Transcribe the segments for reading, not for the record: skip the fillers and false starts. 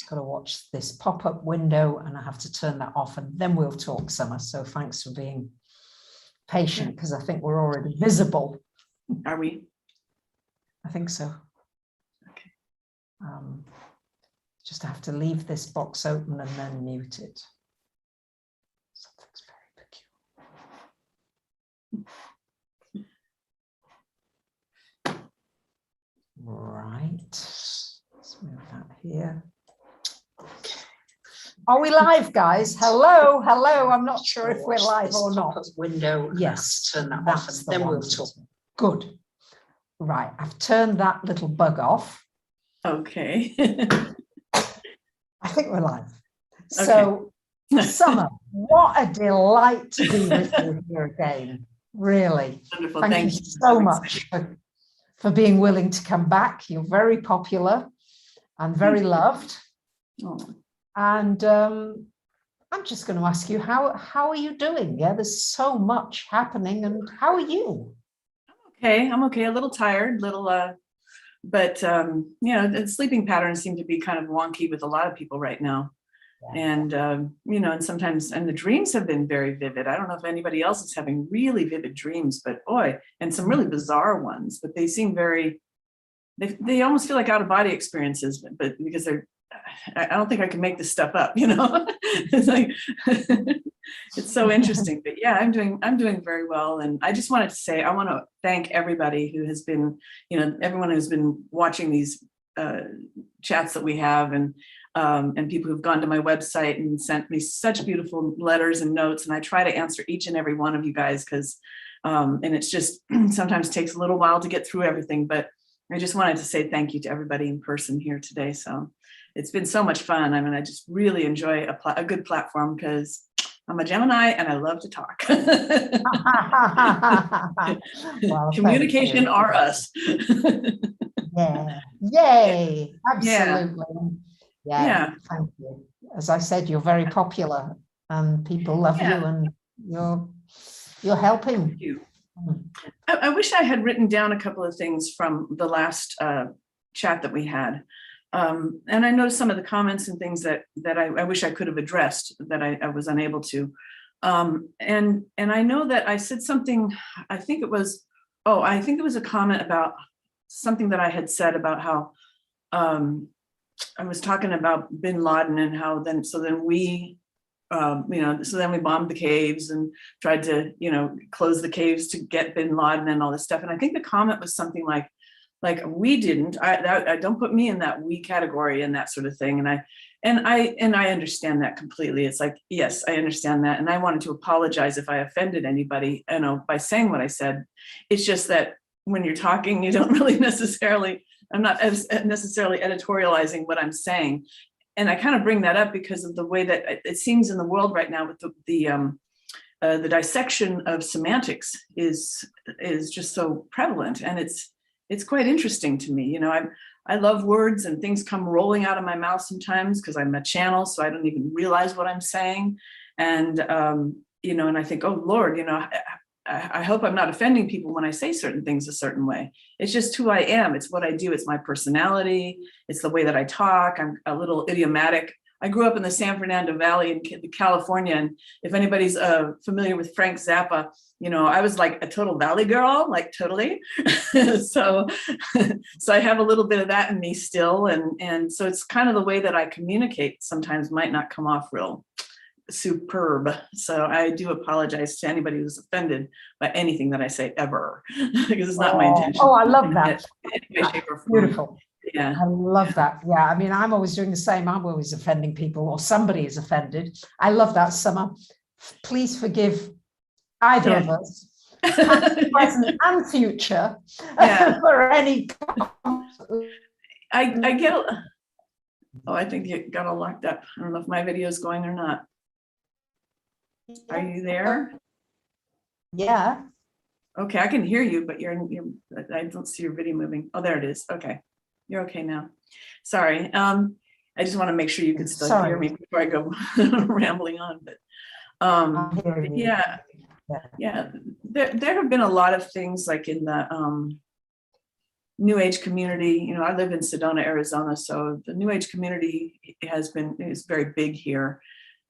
just got to watch this pop-up window and I have to turn that off and then we'll talk, Summer. So thanks for being patient because I think we're already visible. Are we? I think so. Okay. Just have to leave this box open and then mute it. Something's very peculiar. Right. Let's move that here. Are we live, guys? Hello, hello. I'm not sure if we're live or not. Window. Yes, Turn that that's off and the then one. we'll talk. Good. Right, I've turned that little bug off. Okay. I think we're live. So, Summer, what a delight to be with you here again. Really. Wonderful. Thank you so much for being willing to come back. You're very popular and very loved. Oh. And I'm just going to ask you, how are you doing? Yeah, there's so much happening. And how are you? Okay, I'm okay. A little tired, but you know, the sleeping patterns seem to be kind of wonky with a lot of people right now. Yeah. And you know, and sometimes, and the dreams have been very vivid. I don't know if anybody else is having really vivid dreams, but boy, and some really bizarre ones, but they seem very, they almost feel like out of body experiences, but because I don't think I can make this stuff up, you know. It's like it's so interesting. But yeah, I'm doing very well. And I just wanted to say I want to thank everybody who has been, you know, everyone who's been watching these chats that we have, and people who've gone to my website and sent me such beautiful letters and notes. And I try to answer each and every one of you guys because and it's just sometimes takes a little while to get through everything. But I just wanted to say thank you to everybody in person here today. So it's been so much fun. I mean, I just really enjoy a good platform because I'm a Gemini and I love to talk. Well, communication are us. Yeah. Yay. Absolutely. Yeah. Thank you. As I said, you're very popular and people love you and you're helping. Thank you. I wish I had written down a couple of things from the last chat that we had. And I noticed some of the comments and things that I wish I could have addressed that I was unable to. And I know that I said something, I think it was a comment about something that I had said about how I was talking about bin Laden and how then we you know, so then we bombed the caves and tried to, you know, close the caves to get bin Laden and all this stuff. And I think the comment was something like we didn't, I don't put me in that we category and that sort of thing. And I understand that completely. It's like, yes, I understand that. And I wanted to apologize if I offended anybody, you know, by saying what I said. It's just that when you're talking, you don't really necessarily, I'm not necessarily editorializing what I'm saying. And I kind of bring that up because of the way that it seems in the world right now with the dissection of semantics is just so prevalent. And it's quite interesting to me. You know, I love words and things come rolling out of my mouth sometimes because I'm a channel, so I don't even realize what I'm saying. And, you know, and I think, oh, Lord, you know, I hope I'm not offending people when I say certain things a certain way. It's just who I am. It's what I do. It's my personality. It's the way that I talk. I'm a little idiomatic. I grew up in the San Fernando Valley in California. And if anybody's familiar with Frank Zappa, you know, I was like a total Valley girl, like totally. So I have a little bit of that in me still. And so it's kind of the way that I communicate sometimes might not come off real superb. So I do apologize to anybody who's offended by anything that I say ever, because it's not my intention. Oh, I love that. Beautiful. Yeah. I love that. Yeah. I mean, I'm always doing the same. I'm always offending people or somebody is offended. I love that, Summer. Please forgive either of us, past, present and future, for any. I get, I think you got all locked up. I don't know if my video is going or not. Are you there? Yeah. Okay, I can hear you, but I don't see your video moving. Oh, there it is. Okay, you're okay now. Sorry. I just want to make sure you can still hear me before I go rambling on. But yeah. There have been a lot of things like in the New Age community, you know, I live in Sedona, Arizona, so the New Age community is very big here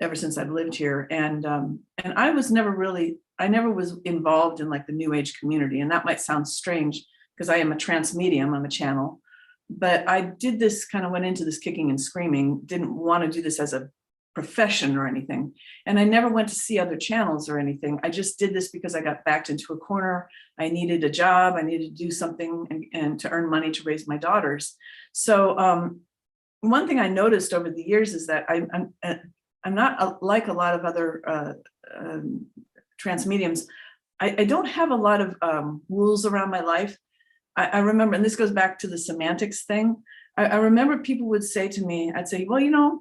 ever since I've lived here. And I never was involved in like the New Age community. And that might sound strange because I am a trance medium, I'm a channel, but I did this, kind of went into this kicking and screaming, didn't want to do this as a profession or anything. And I never went to see other channels or anything. I just did this because I got backed into a corner. I needed a job. I needed to do something and to earn money to raise my daughters. So one thing I noticed over the years is that I'm not like a lot of other trance mediums. I don't have a lot of rules around my life. I remember, and this goes back to the semantics thing. I remember people would say to me, I'd say, well, you know,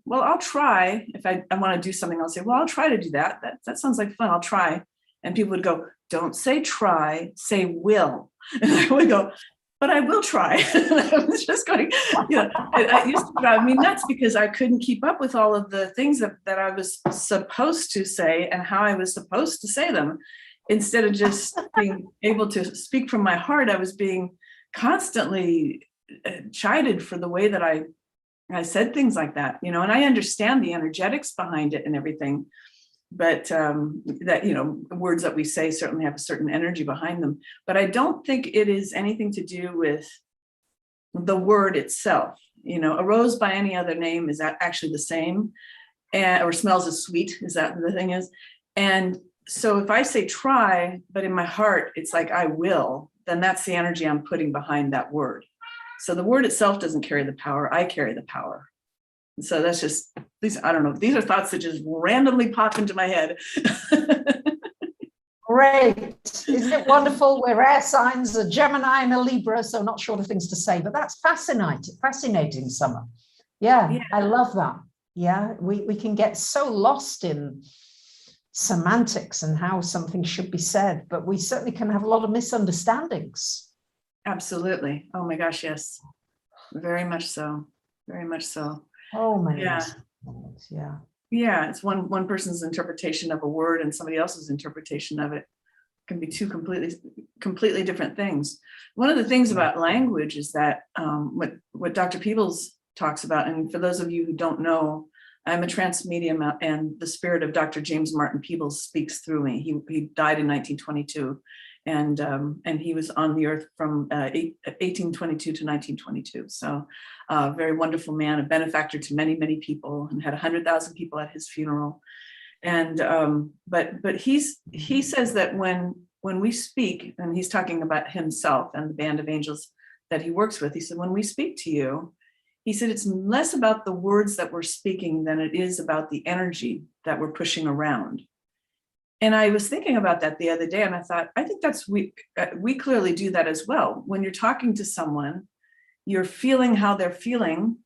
well, I'll try. If I want to do something, I'll say, well, I'll try to do that. That sounds like fun. I'll try. And people would go, don't say try, say will. And I would go, but I will try. And I was just going, you know, it used to drive me nuts because I couldn't keep up with all of the things that I was supposed to say and how I was supposed to say them. Instead of just being able to speak from my heart, I was being constantly chided for the way that I said things like that, you know, and I understand the energetics behind it and everything, but that, you know, words that we say certainly have a certain energy behind them, but I don't think it is anything to do with the word itself. You know, a rose by any other name is actually the same, or smells as sweet, is that the thing is. And so if I say try, but in my heart, it's like I will, then that's the energy I'm putting behind that word. So the word itself doesn't carry the power, I carry the power. And so that's just, I don't know, these are thoughts that just randomly pop into my head. Great. Isn't it wonderful? We're air signs, a Gemini and a Libra, so not sure of things to say, but that's fascinating, Summer. Yeah, I love that. Yeah, we can get so lost in semantics and how something should be said, but we certainly can have a lot of misunderstandings. Absolutely. Oh my gosh, yes. Very much so. Very much so. Oh my goodness. Yeah. Yeah, it's one person's interpretation of a word and somebody else's interpretation of it can be two completely different things. One of the things about language is that what Dr. Peebles talks about, and for those of you who don't know, I'm a trance medium and the spirit of Dr. James Martin Peebles speaks through me. He died in 1922. And he was on the earth from 1822 to 1922. So very wonderful man, a benefactor to many, many people, and had 100,000 people at his funeral. And but he says that when we speak, and he's talking about himself and the band of angels that he works with, he said, when we speak to you, he said, it's less about the words that we're speaking than it is about the energy that we're pushing around. And I was thinking about that the other day, and I thought, I think we clearly do that as well. When you're talking to someone, you're feeling how they're feeling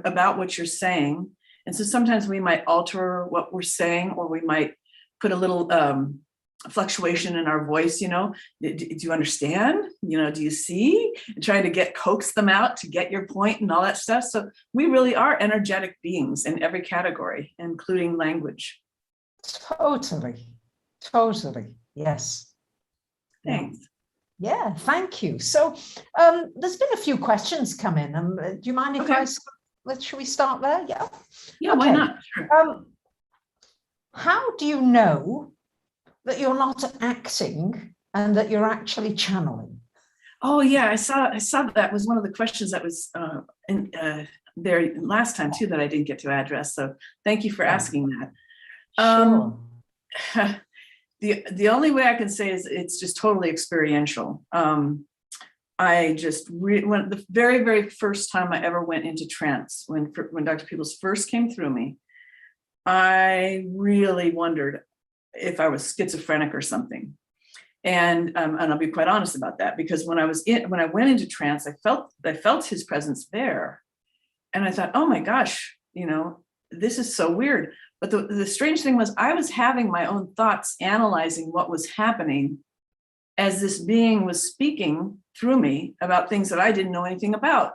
about what you're saying. And so sometimes we might alter what we're saying, or we might put a little fluctuation in our voice, you know, do you understand? You know, do you see? And trying to coax them out to get your point and all that stuff. So we really are energetic beings in every category, including language. Totally. Yes. Thanks. Yeah, thank you. So there's been a few questions come in. Do you mind if should we start there? Yeah. Yeah, okay. Why not? Sure. How do you know that you're not acting and that you're actually channeling? Oh yeah, I saw that was one of the questions that was in there last time too that I didn't get to address. So thank you for asking that. Sure. The only way I can say is it's just totally experiential. I just when the very, very first time I ever went into trance, when Dr. Peebles first came through me, I really wondered if I was schizophrenic or something. And I'll be quite honest about that, because when I went into trance, I felt his presence there. And I thought, oh my gosh, you know, this is so weird. But the strange thing was I was having my own thoughts analyzing what was happening as this being was speaking through me about things that I didn't know anything about.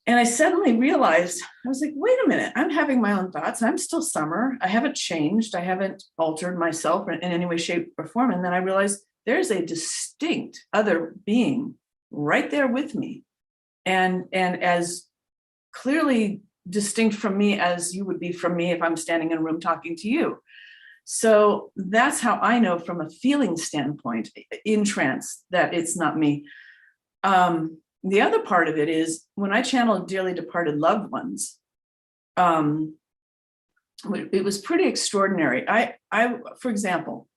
And I suddenly realized, I was like, wait a minute, I'm having my own thoughts. I'm still Summer. I haven't changed. I haven't altered myself in any way, shape, or form. And then I realized there's a distinct other being right there with me, and as clearly distinct from me as you would be from me if I'm standing in a room talking to you. So that's how I know from a feeling standpoint in trance that it's not me. The other part of it is when I channel dearly departed loved ones, it was pretty extraordinary. I, for example,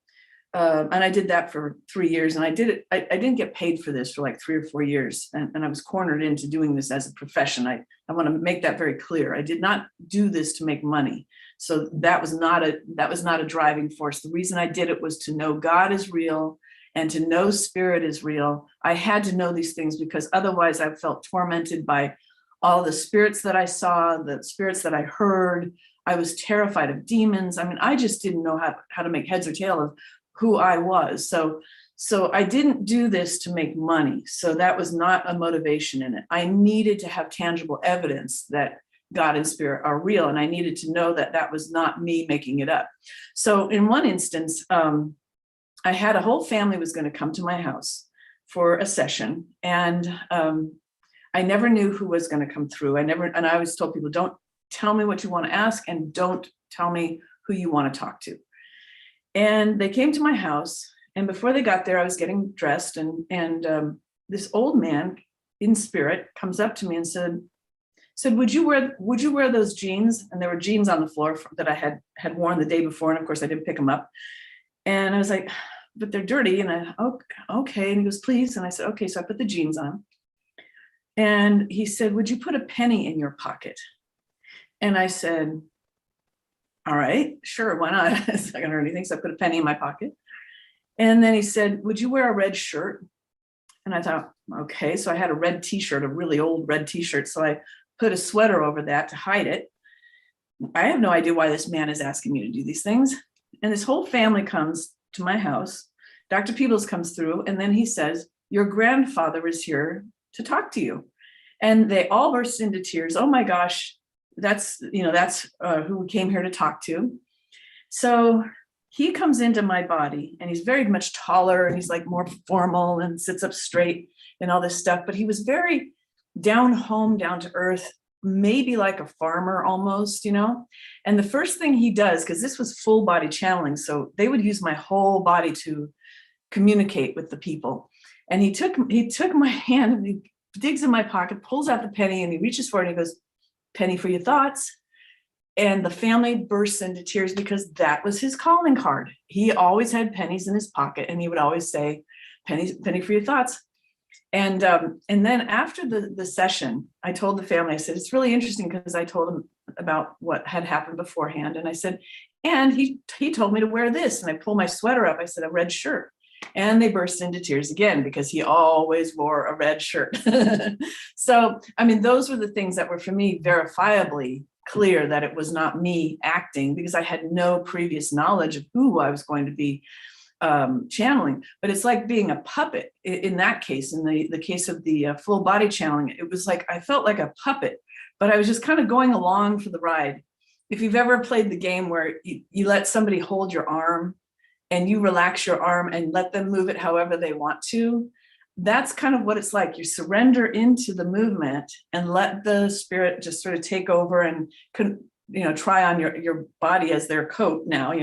and I did that for 3 years, and I did it. I didn't get paid for this for like 3 or 4 years, and I was cornered into doing this as a profession. I want to make that very clear. I did not do this to make money. So that was not a driving force. The reason I did it was to know God is real and to know spirit is real. I had to know these things because otherwise I felt tormented by all the spirits that I saw, the spirits that I heard. I was terrified of demons. I mean, I just didn't know how to make heads or tail of who I was. So I didn't do this to make money. So that was not a motivation in it. I needed to have tangible evidence that God and spirit are real. And I needed to know that that was not me making it up. So in one instance, I had a whole family was going to come to my house for a session. And I never knew who was going to come through. And I always told people, don't tell me what you want to ask and don't tell me who you want to talk to. And they came to my house, and before they got there, I was getting dressed, and this old man in spirit comes up to me and said, would you wear those jeans? And there were jeans on the floor that I had worn the day before, and of course I didn't pick them up. And I was like, but they're dirty. And okay. And he goes, please. And I said, okay. So I put the jeans on, and he said, would you put a penny in your pocket? And I said, all right, sure, why not? It's not gonna hurt anything. So I put a penny in my pocket. And then he said, would you wear a red shirt? And I thought, okay. So I had a red t-shirt, a really old red t-shirt. So I put a sweater over that to hide it. I have no idea why this man is asking me to do these things. And this whole family comes to my house. Dr. Peebles comes through, and then he says, your grandfather is here to talk to you. And they all burst into tears. Oh my gosh, that's who we came here to talk to. So he comes into my body, and he's very much taller, and he's like more formal and sits up straight and all this stuff. But he was very down home, down to earth, maybe like a farmer almost, And the first thing he does, because this was full body channeling, so they would use my whole body to communicate with the people. And he took my hand and he digs in my pocket, pulls out the penny, and he reaches for it and he goes, penny for your thoughts. And the family bursts into tears because that was his calling card. He always had pennies in his pocket, and he would always say, penny for your thoughts. And then after the session, I told the family, I said, it's really interesting because I told him about what had happened beforehand. And I said, and he told me to wear this. And I pulled my sweater up. I said, a red shirt. And they burst into tears again because he always wore a red shirt. So, I mean, those were the things that were for me verifiably clear that it was not me acting, because I had no previous knowledge of who I was going to be channeling. But it's like being a puppet in that case. In the case of the full body channeling, it was like I felt like a puppet, but I was just kind of going along for the ride. If you've ever played the game where you let somebody hold your arm and you relax your arm and let them move it however they want to, that's kind of what it's like. You surrender into the movement and let the spirit just sort of take over and try on your body as their coat. Now,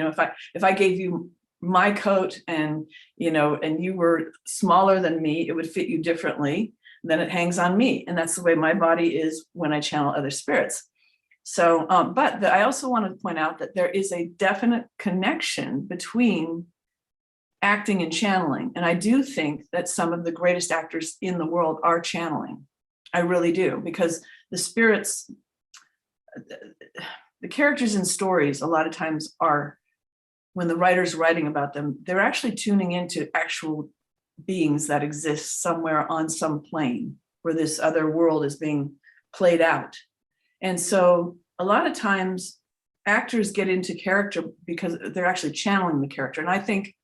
if I gave you my coat and you were smaller than me, it would fit you differently. Then it hangs on me. And that's the way my body is when I channel other spirits. So, but I also want to point out that there is a definite connection between acting and channeling. And I do think that some of the greatest actors in the world are channeling. I really do, because the spirits, the characters in stories, a lot of times are, when the writer's writing about them, they're actually tuning into actual beings that exist somewhere on some plane where this other world is being played out. And so a lot of times actors get into character because they're actually channeling the character. And I think,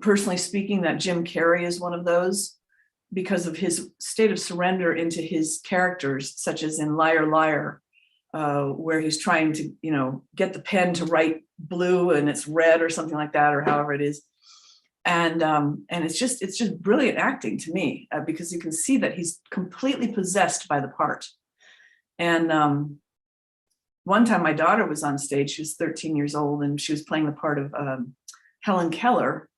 personally speaking, that Jim Carrey is one of those, because of his state of surrender into his characters, such as in Liar, Liar, where he's trying to, get the pen to write blue and it's red or something like that, or however it is. And it's just brilliant acting to me, because you can see that he's completely possessed by the part. And one time my daughter was on stage, she was 13 years old, and she was playing the part of Helen Keller.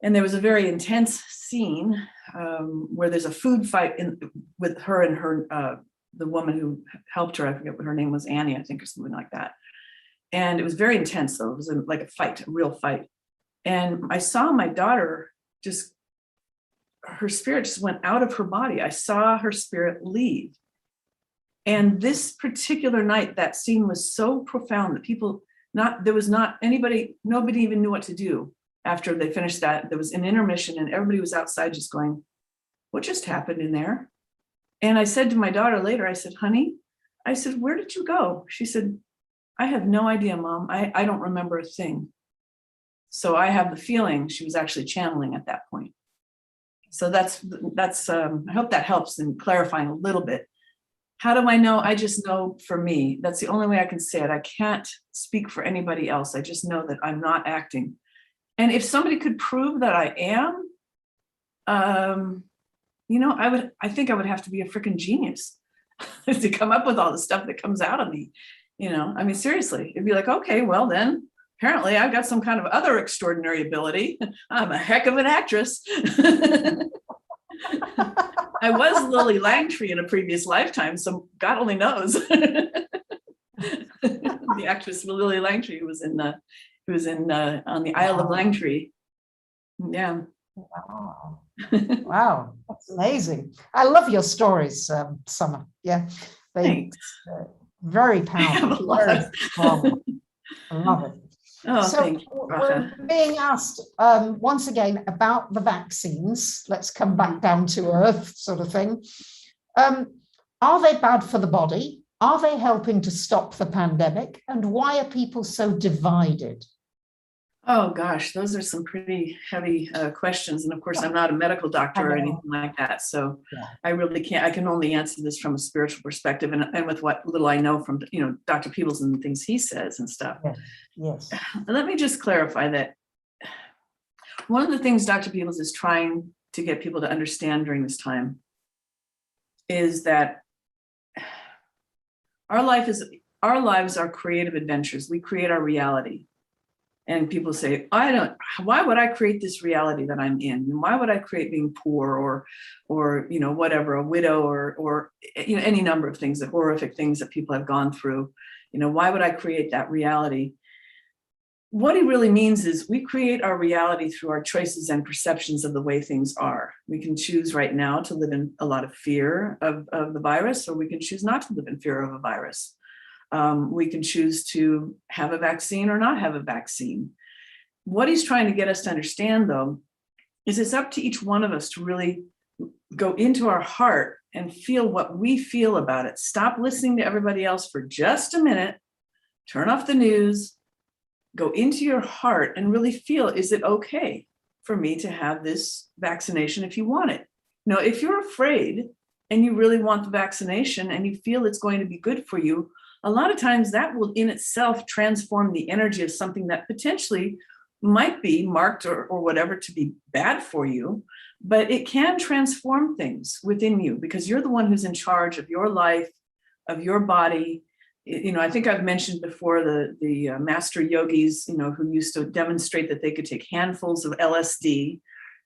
And there was a very intense scene where there's a food fight with her and her, the woman who helped her. I forget what her name was, Annie, I think, or something like that. And it was very intense, though. It was like a fight, a real fight. And I saw my daughter her spirit just went out of her body. I saw her spirit leave. And this particular night, that scene was so profound that nobody even knew what to do. After they finished that, there was an intermission and everybody was outside just going, what just happened in there? And I said to my daughter later, I said, honey, I said, where did you go? She said, I have no idea, Mom. I don't remember a thing. So I have the feeling she was actually channeling at that point. So that's I hope that helps in clarifying a little bit. How do I know? I just know for me, that's the only way I can say it. I can't speak for anybody else. I just know that I'm not acting. And if somebody could prove that I am, I think I would have to be a freaking genius to come up with all the stuff that comes out of me. I mean, seriously, it'd be like, okay, well then, apparently I've got some kind of other extraordinary ability. I'm a heck of an actress. I was Lily Langtry in a previous lifetime, so God only knows. The actress Lily Langtry who was on the Isle of Langtry. Yeah. Wow. Wow, that's amazing. I love your stories, Summer. Yeah, Thanks. Very powerful, very strong. I love it. Oh, so thank you, we're being asked once again about the vaccines. Let's come back down to earth, sort of thing. Are they bad for the body? Are they helping to stop the pandemic? And why are people so divided? Oh gosh, those are some pretty heavy questions. And of course, I'm not a medical doctor or anything like that. So yeah. I really can't, I can only answer this from a spiritual perspective and with what little I know from, Dr. Peebles and the things he says and stuff. Yes. Let me just clarify that one of the things Dr. Peebles is trying to get people to understand during this time is that our lives are creative adventures. We create our reality. And people say, why would I create this reality that I'm in? Why would I create being poor or whatever, a widow or any number of things, the horrific things that people have gone through? Why would I create that reality? What he really means is we create our reality through our choices and perceptions of the way things are. We can choose right now to live in a lot of fear of the virus, or we can choose not to live in fear of a virus. We can choose to have a vaccine or not have a vaccine. What he's trying to get us to understand, though, is it's up to each one of us to really go into our heart and feel what we feel about it. Stop listening to everybody else for just a minute, turn off the news, go into your heart and really feel, is it okay for me to have this vaccination if you want it? If you're afraid and you really want the vaccination and you feel it's going to be good for you, a lot of times that will in itself transform the energy of something that potentially might be marked or whatever to be bad for you, but it can transform things within you because you're the one who's in charge of your life, of your body. I think I've mentioned before the master yogis, who used to demonstrate that they could take handfuls of LSD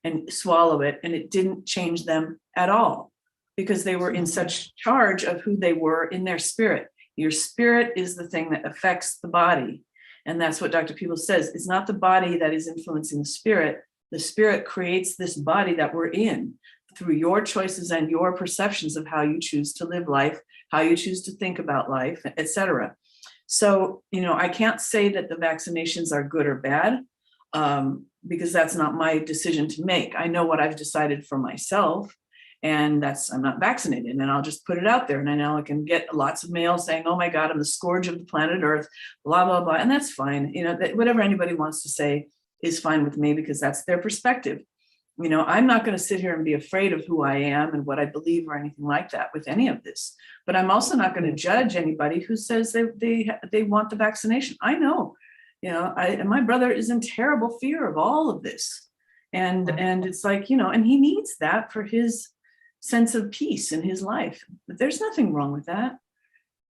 and swallow it, and it didn't change them at all because they were in such charge of who they were in their spirit. Your spirit is the thing that affects the body. And that's what Dr. Peebles says. It's not the body that is influencing the spirit. The spirit creates this body that we're in through your choices and your perceptions of how you choose to live life, how you choose to think about life, etc. So, I can't say that the vaccinations are good or bad because that's not my decision to make. I know what I've decided for myself. And I'm not vaccinated, and I'll just put it out there. And I know I can get lots of mail saying, oh my God, I'm the scourge of the planet Earth, blah, blah, blah. And that's fine. Whatever anybody wants to say is fine with me because that's their perspective. I'm not going to sit here and be afraid of who I am and what I believe or anything like that with any of this. But I'm also not going to judge anybody who says they want the vaccination. I know And my brother is in terrible fear of all of this. And it's like, and he needs that for his sense of peace in his life. But there's nothing wrong with that,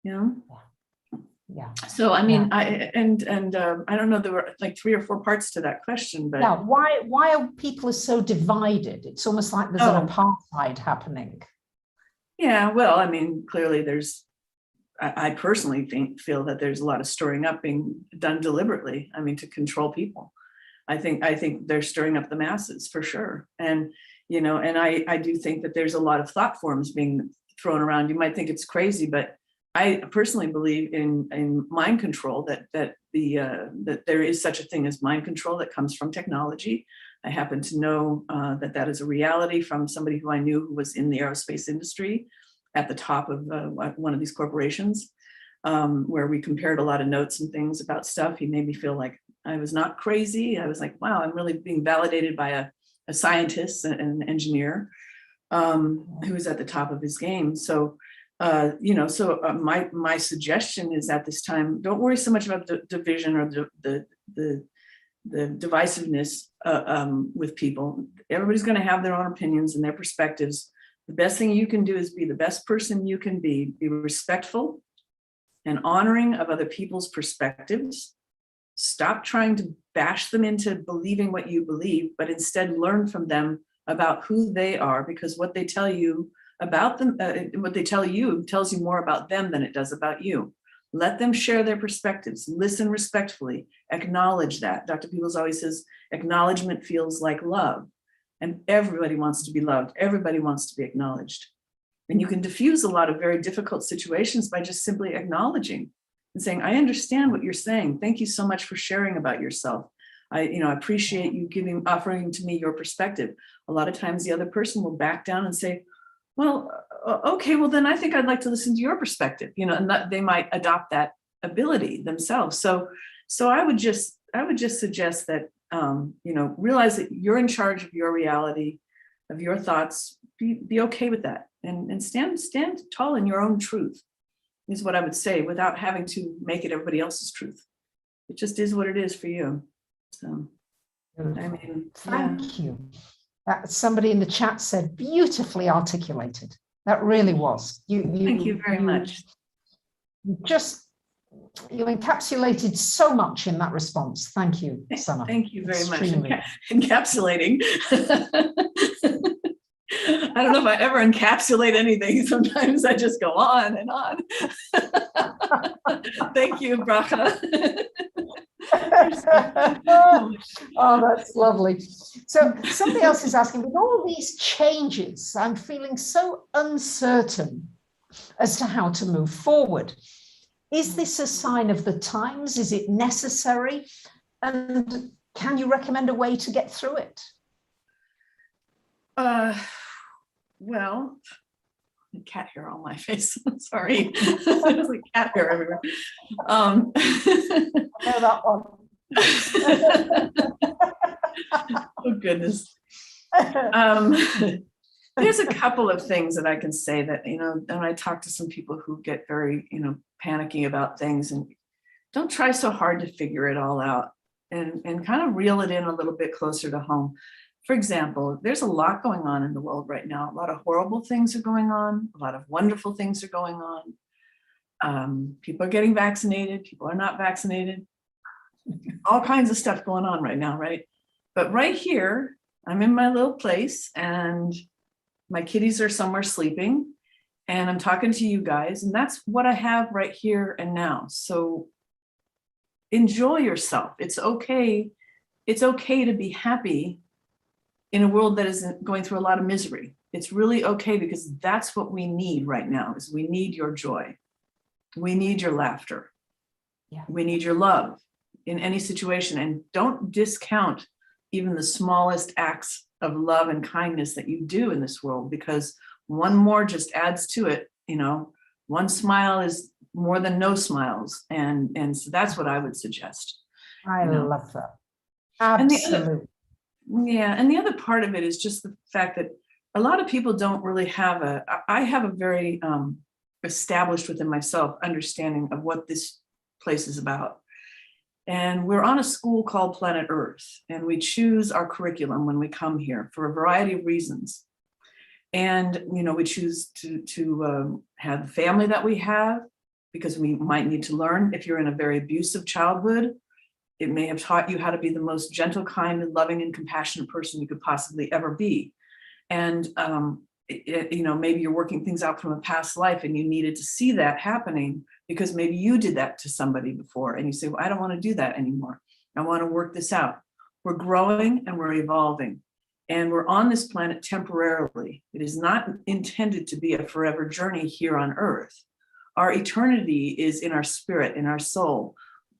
Yeah. So, I mean, I don't know, there were like 3 or 4 parts to that question, but yeah, why are people so divided? It's almost like there's an apartheid happening. Yeah, well, I mean, clearly I personally feel that there's a lot of stirring up being done deliberately. I mean, to control people. I think they're stirring up the masses for sure. And, and I do think that there's a lot of thought forms being thrown around. You might think it's crazy, but I personally believe in mind control, that there is such a thing as mind control that comes from technology. I happen to know that is a reality from somebody who I knew who was in the aerospace industry at the top of one of these corporations, where we compared a lot of notes and things about stuff. He made me feel like I was not crazy. I was like, wow, I'm really being validated by a scientist and an engineer who was at the top of his game. So, my suggestion is at this time, don't worry so much about the division or the divisiveness with people. Everybody's going to have their own opinions and their perspectives. The best thing you can do is be the best person you can be respectful and honoring of other people's perspectives. Stop trying to bash them into believing what you believe, but instead learn from them about who they are, because what they tell you about them, what they tell you tells you more about them than it does about you. Let them share their perspectives, listen respectfully, acknowledge that. Dr. Peebles always says, acknowledgement feels like love. And everybody wants to be loved. Everybody wants to be acknowledged. And you can diffuse a lot of very difficult situations by just simply acknowledging and saying, I understand what you're saying. Thank you so much for sharing about yourself. I appreciate you offering to me your perspective. A lot of times the other person will back down and say, well, okay, well, then I think I'd like to listen to your perspective, and that they might adopt that ability themselves. So I would just suggest that, realize that you're in charge of your reality, of your thoughts, be okay with that, and stand tall in your own truth is what I would say, without having to make it everybody else's truth. It just is what it is for you. So, I mean, thank you. Somebody in the chat said beautifully articulated. That really was. Thank you very much. You encapsulated so much in that response. Thank you, Summer. Thank you very Extremely. much. Encapsulating. I don't know if I ever encapsulate anything. Sometimes I just go on and on. Thank you, Bracha. Oh, that's lovely. So somebody else is asking, with all these changes, I'm feeling so uncertain as to how to move forward. Is this a sign of the times? Is it necessary? And can you recommend a way to get through it? Well, cat hair on my face. Sorry. There's like cat hair everywhere. I know that one. Oh, goodness. There's a couple of things that I can say that, and I talk to some people who get very, panicky about things, and don't try so hard to figure it all out, and kind of reel it in a little bit closer to home. For example, there's a lot going on in the world right now. A lot of horrible things are going on. A lot of wonderful things are going on. People are getting vaccinated. People are not vaccinated. All kinds of stuff going on right now, right? But right here, I'm in my little place, and my kitties are somewhere sleeping, and I'm talking to you guys, and that's what I have right here and now. So enjoy yourself. It's okay. It's okay to be happy in a world that isn't going through a lot of misery. It's really okay, because that's what we need right now. Is we need your joy. We need your laughter. Yeah. We need your love in any situation. And don't discount even the smallest acts of love and kindness that you do in this world, because one more just adds to it. One smile is more than no smiles. And so that's what I would suggest. I love that. Absolutely. And the other part of it is just the fact that a lot of people don't really have I have a very established within myself understanding of what this place is about. And we're on a school called Planet Earth, and we choose our curriculum when we come here for a variety of reasons. And, we choose to have the family that we have, because we might need to learn. If you're in a very abusive childhood, it may have taught you how to be the most gentle, kind, and loving and compassionate person you could possibly ever be. And, maybe you're working things out from a past life and you needed to see that happening because maybe you did that to somebody before. And you say, well, I don't want to do that anymore. I want to work this out. We're growing and we're evolving. And we're on this planet temporarily. It is not intended to be a forever journey here on Earth. Our eternity is in our spirit, in our soul.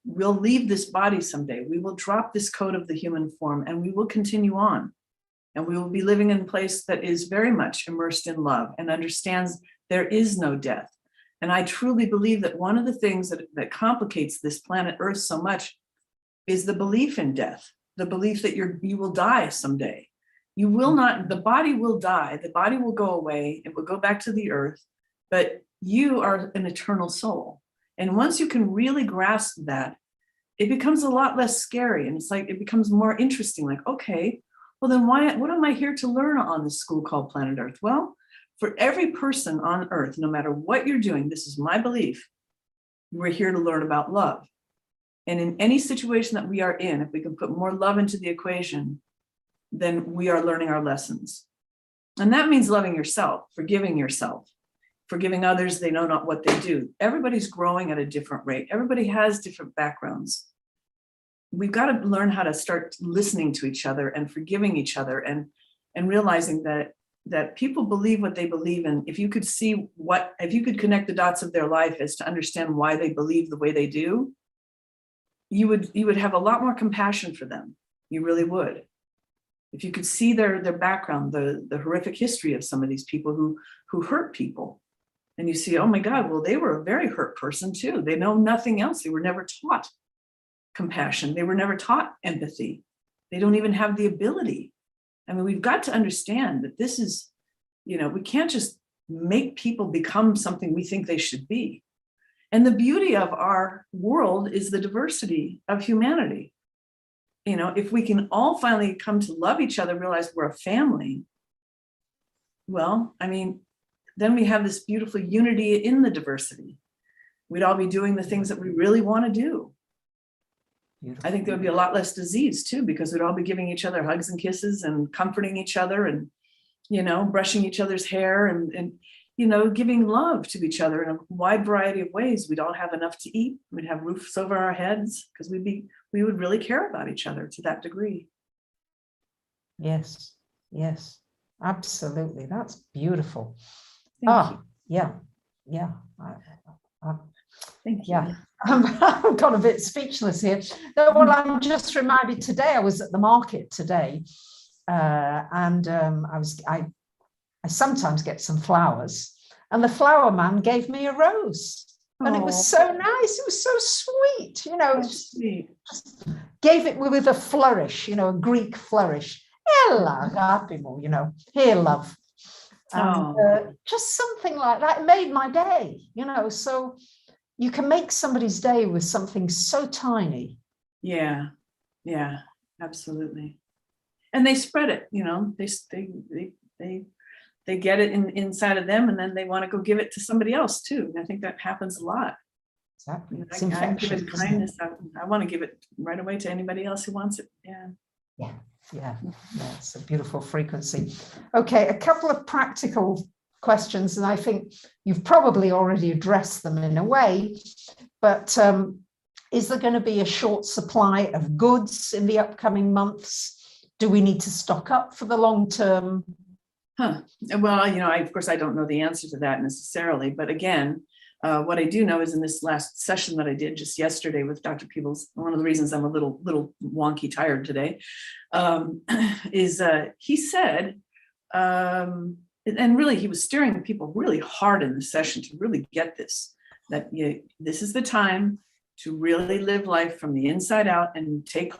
We'll leave this body someday. We will drop this coat of the human form and we will continue on. And we will be living in a place that is very much immersed in love and understands there is no death. And I truly believe that one of the things that complicates this planet Earth so much is the belief in death, the belief that you will die someday. You will not, the body will die, the body will go away, it will go back to the earth, but you are an eternal soul. And once you can really grasp that, it becomes a lot less scary. And it's like, it becomes more interesting, like, okay, well then what am I here to learn on this school called Planet Earth? Well, for every person on Earth, no matter what you're doing, this is my belief, we're here to learn about love. And in any situation that we are in, if we can put more love into the equation, then we are learning our lessons. And that means loving yourself, forgiving others, they know not what they do. Everybody's growing at a different rate. Everybody has different backgrounds. We've got to learn how to start listening to each other and forgiving each other and realizing that people believe what they believe in. If you could connect the dots of their life as to understand why they believe the way they do, you would have a lot more compassion for them. You really would. If you could see their background, the horrific history of some of these people who hurt people, and you see, oh my God, well, they were a very hurt person too. They know nothing else. They were never taught compassion. They were never taught empathy. They don't even have the ability. I mean, we've got to understand that this is, we can't just make people become something we think they should be. And the beauty of our world is the diversity of humanity. If we can all finally come to love each other, realize we're a family, well, I mean, then we have this beautiful unity in the diversity. We'd all be doing the things that we really want to do. Beautiful. I think there would be a lot less disease too, because we'd all be giving each other hugs and kisses and comforting each other and, brushing each other's hair and giving love to each other in a wide variety of ways. We'd all have enough to eat. We'd have roofs over our heads because we would really care about each other to that degree. Yes, absolutely. That's beautiful. Thank you. Yeah. Thank you. Yeah. I've got a bit speechless here. No, well, I'm just reminded today, I was at the market today, and I sometimes get some flowers, and the flower man gave me a rose. And it was so nice. It was so sweet, Sweet. Just gave it with a flourish, a Greek flourish. Here, love. And just something like that. It made my day, so you can make somebody's day with something so tiny. Yeah, absolutely. And they spread it, they get it inside of them, and then they want to go give it to somebody else too. And I think that happens a lot. Exactly. It's infectious. I give it kindness. I want to give it right away to anybody else who wants it. Yeah. It's a beautiful frequency. Okay, a couple of practical questions, and I think you've probably already addressed them in a way, but is there going to be a short supply of goods in the upcoming months? Do we need to stock up for the long term? Well, of course, I don't know the answer to that necessarily, but again, what I do know is in this last session that I did just yesterday with Dr. Peebles, one of the reasons I'm a little wonky tired today, is he said, and really he was steering people really hard in the session to really get this, that this is the time to really live life from the inside out and take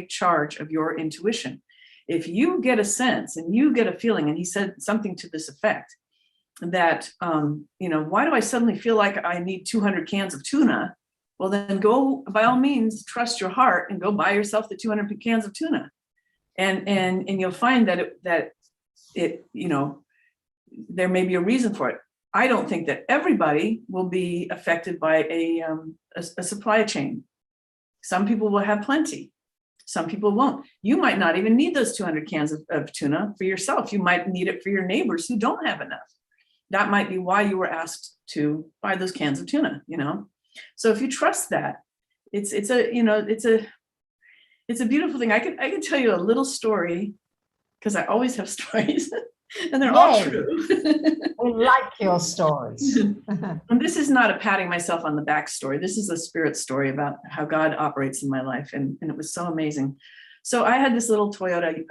charge of your intuition. If you get a sense and you get a feeling, and he said something to this effect, that, why do I suddenly feel like I need 200 cans of tuna? Well, then go, by all means, trust your heart and go buy yourself the 200 cans of tuna. And you'll find that it, you know, there may be a reason for it. I don't think that everybody will be affected by a supply chain. Some people will have plenty. Some people won't. You might not even need those 200 cans of tuna for yourself. You might need it for your neighbors who don't have enough. That might be why you were asked to buy those cans of tuna, you know? So if you trust that, it's a beautiful thing. I can tell you a little story, because I always have stories and they're all true. We like your stories. And this is not a patting myself on the back story. This is a spirit story about how God operates in my life. And it was so amazing. So I had this little Toyota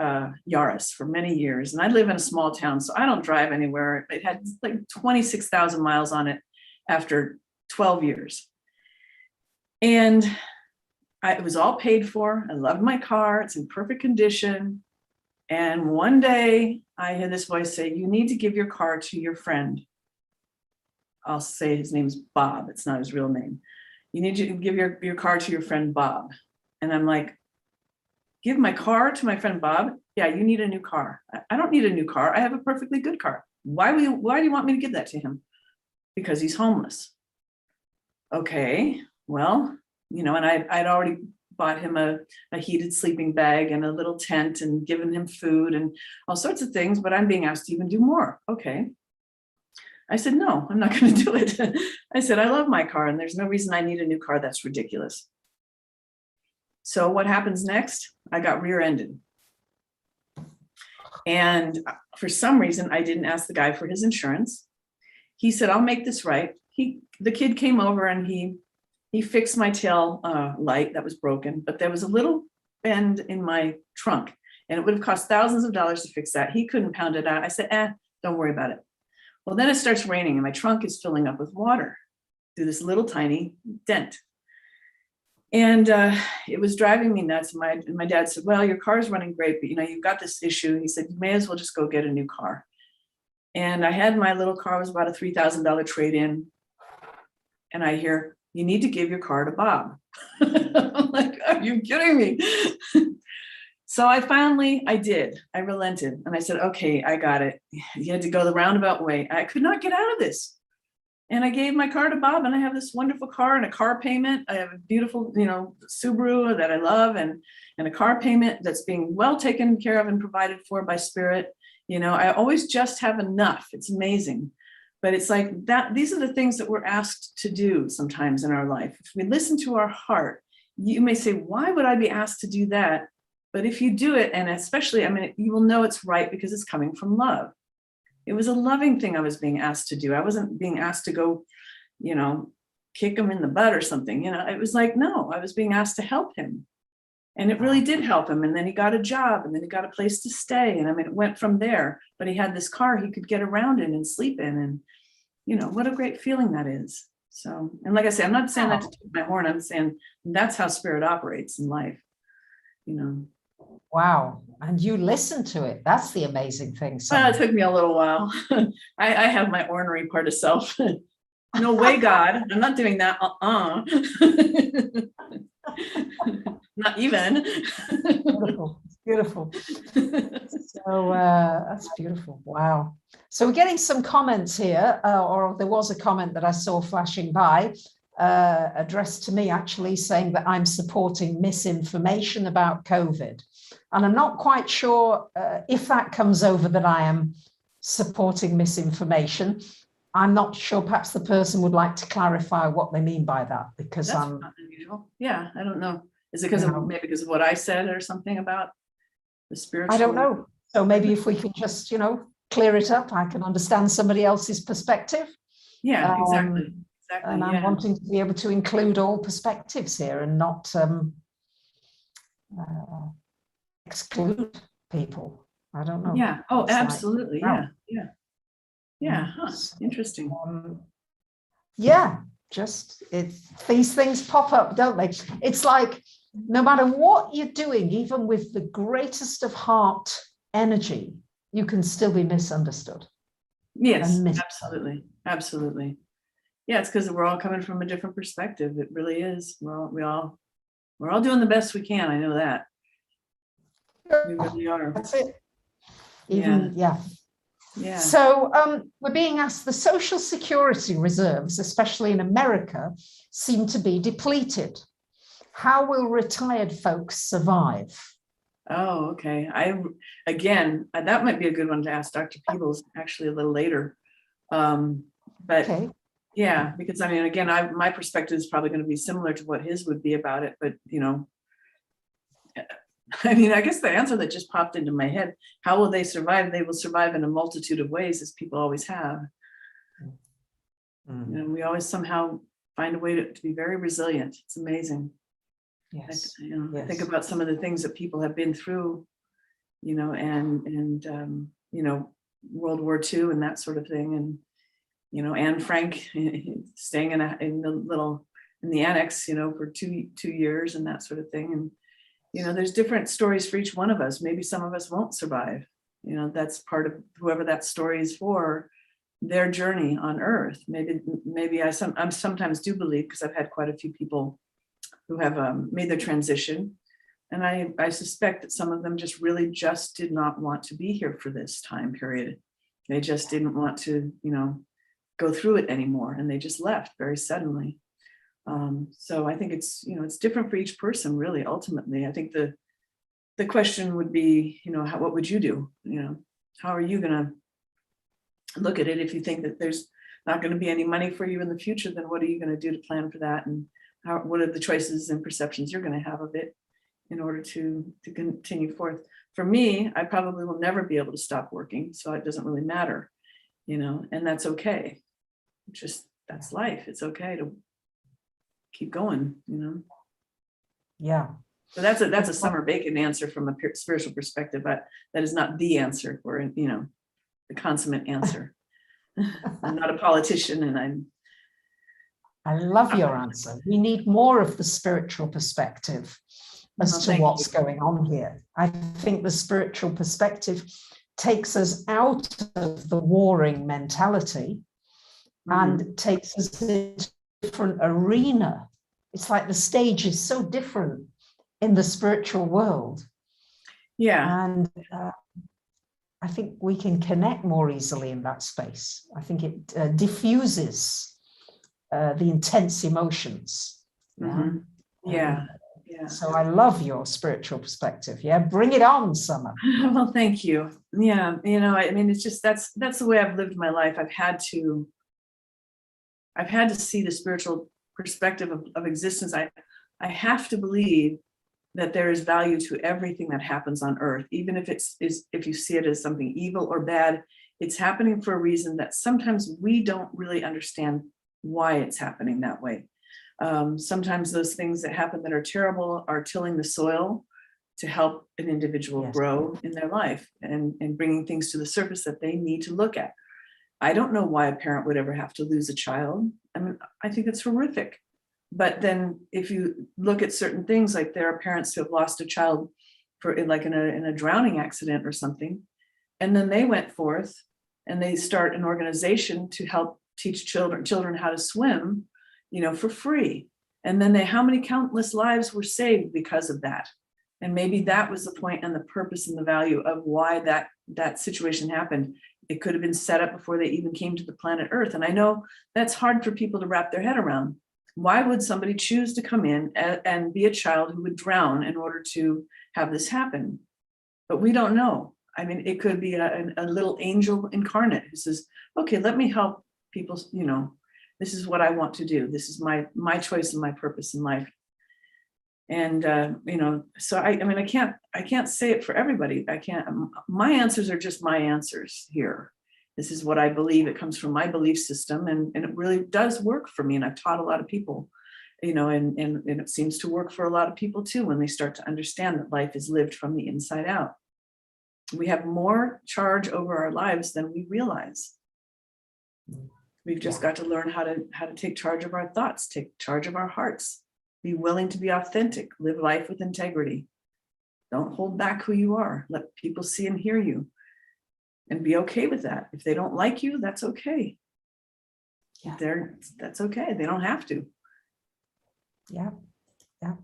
Yaris for many years, and I live in a small town, so I don't drive anywhere. It had like 26,000 miles on it after 12 years. And it was all paid for. I loved my car. It's in perfect condition. And one day I heard this voice say, you need to give your car to your friend. I'll say his name's Bob. It's not his real name. You need to give your car to your friend Bob. And I'm like, give my car to my friend Bob? Yeah, you need a new car. I don't need a new car. I have a perfectly good car. Why do you want me to give that to him? Because he's homeless. Okay, well, you know, and I'd already bought him a heated sleeping bag and a little tent and given him food and all sorts of things, but I'm being asked to even do more. Okay. I said, no, I'm not going to do it. I said, I love my car and there's no reason I need a new car. That's ridiculous. So what happens next? I got rear-ended. And for some reason, I didn't ask the guy for his insurance. He said, I'll make this right. The kid came over and he fixed my tail light that was broken, but there was a little bend in my trunk and it would have cost thousands of dollars to fix that. He couldn't pound it out. I said, don't worry about it. Well, then it starts raining and my trunk is filling up with water through this little tiny dent. And it was driving me nuts. My dad said, well, your car's running great, but you know, you've got this issue. He said, you may as well just go get a new car. And I had my little car, it was about a $3,000 trade-in. And I hear, you need to give your car to Bob. I'm like, are you kidding me? So I did. I relented. And I said, okay, I got it. You had to go the roundabout way. I could not get out of this. And I gave my car to Bob, and I have this wonderful car and a car payment. I have a beautiful, you know, Subaru that I love, and a car payment that's being well taken care of and provided for by Spirit. You know, I always just have enough. It's amazing. But it's like that. These are the things that we're asked to do sometimes in our life. If we listen to our heart, you may say, why would I be asked to do that? But if you do it, and especially, I mean, you will know it's right because it's coming from love. It was a loving thing I was being asked to do. I wasn't being asked to go, you know, kick him in the butt or something. You know, it was like, no, I was being asked to help him. And it really did help him. And then he got a job, and then he got a place to stay. And I mean, it went from there, but he had this car he could get around in and sleep in. And, you know, what a great feeling that is. So, and like I say, I'm not saying that to toot my horn. I'm saying that's how Spirit operates in life, you know. Wow. And you listen to it. That's the amazing thing. Well, it took me a little while. I have my ornery part of self. No way, God. I'm not doing that. Not even. Beautiful. Beautiful. So that's beautiful. Wow. So we're getting some comments here, or there was a comment that I saw flashing by, addressed to me actually, saying that I'm supporting misinformation about COVID. And I'm not quite sure if that comes over that I am supporting misinformation. I'm not sure, perhaps the person would like to clarify what they mean by that, because that's not unusual. Yeah, I don't know. Is it because of maybe because of what I said or something about the spiritual? I don't know. So maybe if we can just, you know, clear it up, I can understand somebody else's perspective. Yeah, exactly. And I'm wanting to be able to include all perspectives here and not exclude people. I don't know. Yeah. Oh, it's absolutely. Like, yeah. Huh. Interesting. Yeah. Just these things pop up, don't they? It's like no matter what you're doing, even with the greatest of heart energy, you can still be misunderstood. Yes, absolutely. Yeah, it's because we're all coming from a different perspective. It really is. We're all doing the best we can. I know that. We really are. That's it. Yeah. Yeah. So we're being asked, the Social Security reserves, especially in America, seem to be depleted. How will retired folks survive? Oh, okay. Again, that might be a good one to ask Dr. Peebles actually a little later. But Okay. yeah, because I mean, again, my perspective is probably going to be similar to what his would be about it. But, you know, I mean, I guess the answer that just popped into my head, how will they survive? They will survive in a multitude of ways, as people always have. You know, we always somehow find a way to be very resilient. It's amazing. Yes. I think about some of the things that people have been through, you know, and you know, World War II and that sort of thing. And, you know, Anne Frank staying in the annex, you know, for two years and that sort of thing. And, you know, there's different stories for each one of us. Maybe some of us won't survive. You know, that's part of whoever that story is for, their journey on Earth. Maybe I sometimes do believe, because I've had quite a few people who have made their transition, and I suspect that some of them just did not want to be here for this time period. They just didn't want to, you know, go through it anymore, and they just left very suddenly. So I think it's, you know, it's different for each person, really. Ultimately, I think the question would be, you know, what would you do? You know, how are you going to look at it if you think that there's not going to be any money for you in the future? Then what are you going to do to plan for that? And what are the choices and perceptions you're going to have of it in order to continue forth? For me, I probably will never be able to stop working, so it doesn't really matter, you know, and that's okay. That's life. It's okay to keep going, you know. Yeah. So that's a summer bacon answer from a spiritual perspective, but that is not the answer for, you know, the consummate answer. I'm not a politician, and I love your answer. We need more of the spiritual perspective as to what's going on here. I think the spiritual perspective takes us out of the warring mentality and takes us into a different arena. It's like the stage is so different in the spiritual world. Yeah. And I think we can connect more easily in that space. I think it diffuses the intense emotions. Yeah. So I love your spiritual perspective. Yeah, bring it on, Summer. Well, thank you. Yeah, you know, I mean, it's just that's the way I've lived my life. I've had to see the spiritual perspective of existence. I have to believe that there is value to everything that happens on Earth, even if if you see it as something evil or bad. It's happening for a reason that sometimes we don't really understand why it's happening that way. Sometimes those things that happen that are terrible are tilling the soil to help an individual grow in their life and bringing things to the surface that they need to look at. I don't know why a parent would ever have to lose a child. I mean, I think it's horrific. But then if you look at certain things, like there are parents who have lost a child in a drowning accident or something, and then they went forth and they start an organization to help teach children how to swim, you know, for free. And then how many countless lives were saved because of that. And maybe that was the point and the purpose and the value of why that situation happened. It could have been set up before they even came to the planet Earth. And I know that's hard for people to wrap their head around. Why would somebody choose to come in and be a child who would drown in order to have this happen? But we don't know. I mean, it could be a little angel incarnate who says, okay, let me help people, you know, this is what I want to do. This is my choice and my purpose in life. And, you know, so I mean, I can't say it for everybody. My answers are just my answers here. This is what I believe. It comes from my belief system, and it really does work for me. And I've taught a lot of people, you know, and it seems to work for a lot of people too, when they start to understand that life is lived from the inside out. We have more charge over our lives than we realize. We've just got to learn how to take charge of our thoughts, take charge of our hearts, be willing to be authentic, live life with integrity. Don't hold back who you are. Let people see and hear you, and be okay with that. If they don't like you, that's okay. Yeah. that's okay. They don't have to. Yeah. Yeah.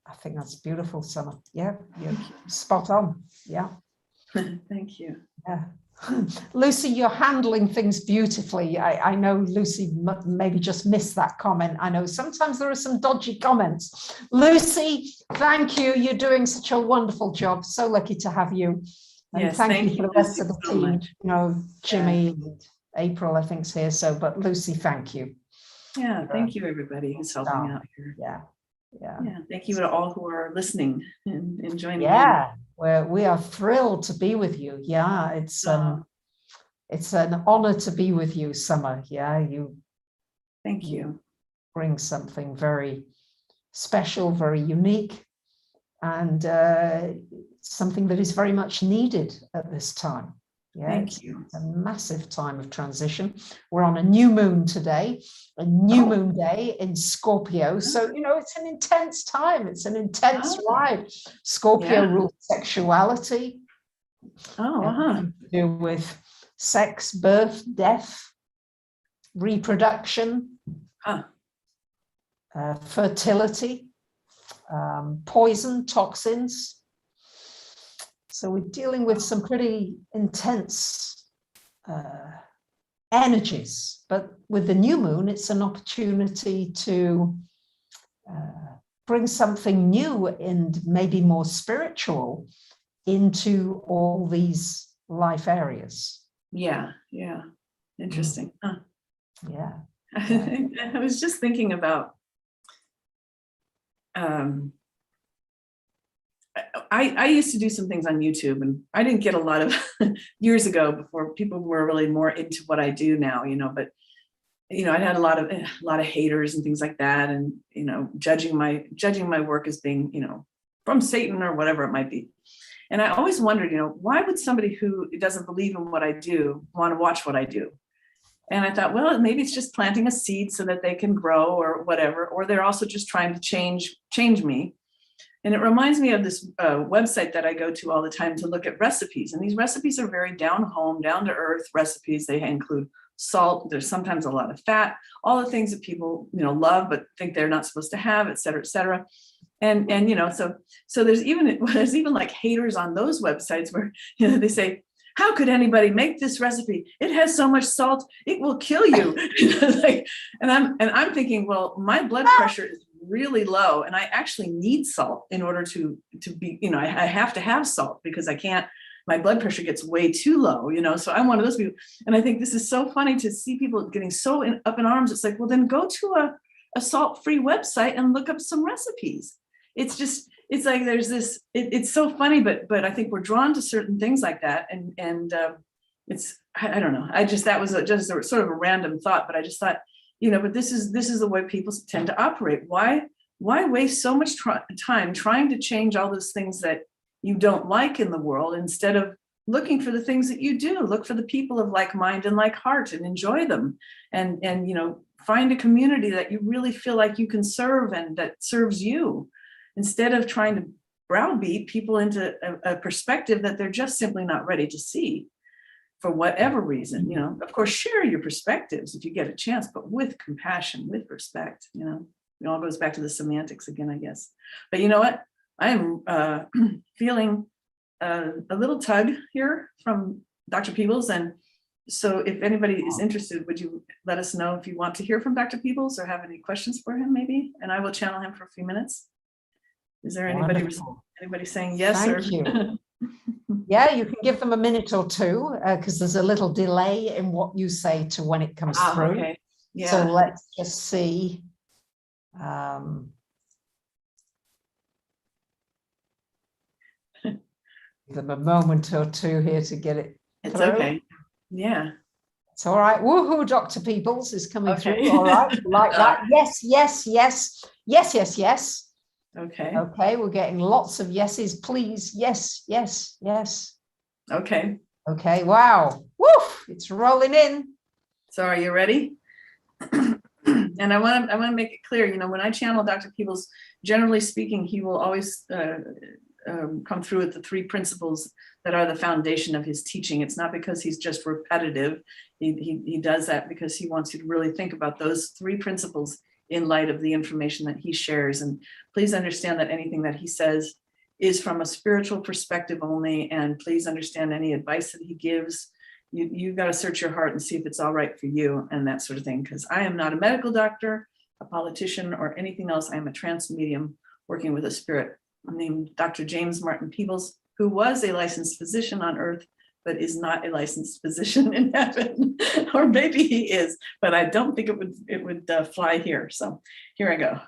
I think that's beautiful, Summer. Yeah. You're spot on. Yeah. Thank you. Yeah. Lucy, you're handling things beautifully. I know Lucy maybe just missed that comment. I know sometimes there are some dodgy comments. Lucy, thank you. You're doing such a wonderful job. So lucky to have you. And Yes, thank you for the rest Lucy, of the so team. much. You know, Jimmy and April, I think, is here. So, but Lucy, thank you. Yeah, thank you, everybody who's helping out here. Yeah. Yeah. Yeah, thank you to all who are listening and joining in. Yeah, we are thrilled to be with you. Yeah, it's an honor to be with you, Summer. Yeah, Thank you. bring something very special, very unique, and something that is very much needed at this time. Yeah, Thank you. It's a massive time of transition. We're on a new moon today, a new moon day in Scorpio. So, you know, it's an intense time. It's an intense ride. Scorpio rules sexuality. To do with sex, birth, death, reproduction, fertility, poison, toxins. So we're dealing with some pretty intense energies, but with the new moon, it's an opportunity to bring something new and maybe more spiritual into all these life areas. Yeah. Interesting. Yeah. I was just thinking about I used to do some things on YouTube, and I didn't get a lot of years ago, before people were really more into what I do now, you know, but you know, I had a lot of haters and things like that, and you know, judging my work as being, you know, from Satan or whatever it might be. And I always wondered, you know, why would somebody who doesn't believe in what I do want to watch what I do? And I thought, well, maybe it's just planting a seed so that they can grow or whatever, or they're also just trying to change me. And it reminds me of this website that I go to all the time to look at recipes. And these recipes are very down home, down to earth recipes. They include salt. There's sometimes a lot of fat, all the things that people, you know, love, but think they're not supposed to have, et cetera, et cetera. And you know, so there's even like haters on those websites where, you know, they say, how could anybody make this recipe? It has so much salt, it will kill you. and I'm thinking, well, my blood pressure is really low, and I actually need salt in order to be, you know, I have to have salt because I can't, my blood pressure gets way too low, you know. So I'm one of those people. And I think this is so funny to see people getting so up in arms. It's like, well, then go to a salt-free website and look up some recipes. It's like there's this, it's so funny, but I think we're drawn to certain things like that. And it's, I don't know. that was just a sort of a random thought, but I just thought, you know, but this is the way people tend to operate. Why waste so much time trying to change all those things that you don't like in the world, instead of looking for the things that you do? Look for the people of like mind and like heart and enjoy them. And you know, find a community that you really feel like you can serve and that serves you, instead of trying to browbeat people into a perspective that they're just simply not ready to see for whatever reason. You know, of course, share your perspectives if you get a chance, but with compassion, with respect. You know, it all goes back to the semantics again, I guess. But you know what? I am feeling a little tug here from Dr. Peebles. And so if anybody is interested, would you let us know if you want to hear from Dr. Peebles or have any questions for him maybe? And I will channel him for a few minutes. Is there anybody saying yes? Thank you. Yeah, you can give them a minute or two, because there's a little delay in what you say to when it comes through. Okay. Yeah. So let's just see. Give them a moment or two here to get it. It's through. okay. Yeah. It's all right. Woohoo, Dr. Peebles is coming Okay. through. All right. Like that. Yes, yes, yes. Yes, yes, yes. Okay. Okay, we're getting lots of yeses, please. Yes, yes, yes. Okay. Okay, wow. Woof, it's rolling in. So are you ready? And I want to make it clear, you know, when I channel Dr. Peebles, generally speaking, he will always come through with the three principles that are the foundation of his teaching. It's not because he's just repetitive. He does that because he wants you to really think about those three principles in light of the information that he shares. And please understand that anything that he says is from a spiritual perspective only. And please understand any advice that he gives. You've got to search your heart and see if it's all right for you and that sort of thing. Because I am not a medical doctor, a politician, or anything else. I am a trance medium working with a spirit named Dr. James Martin Peebles, who was a licensed physician on earth, but is not a licensed physician in heaven. Or maybe he is, but I don't think it would fly here. So here I go.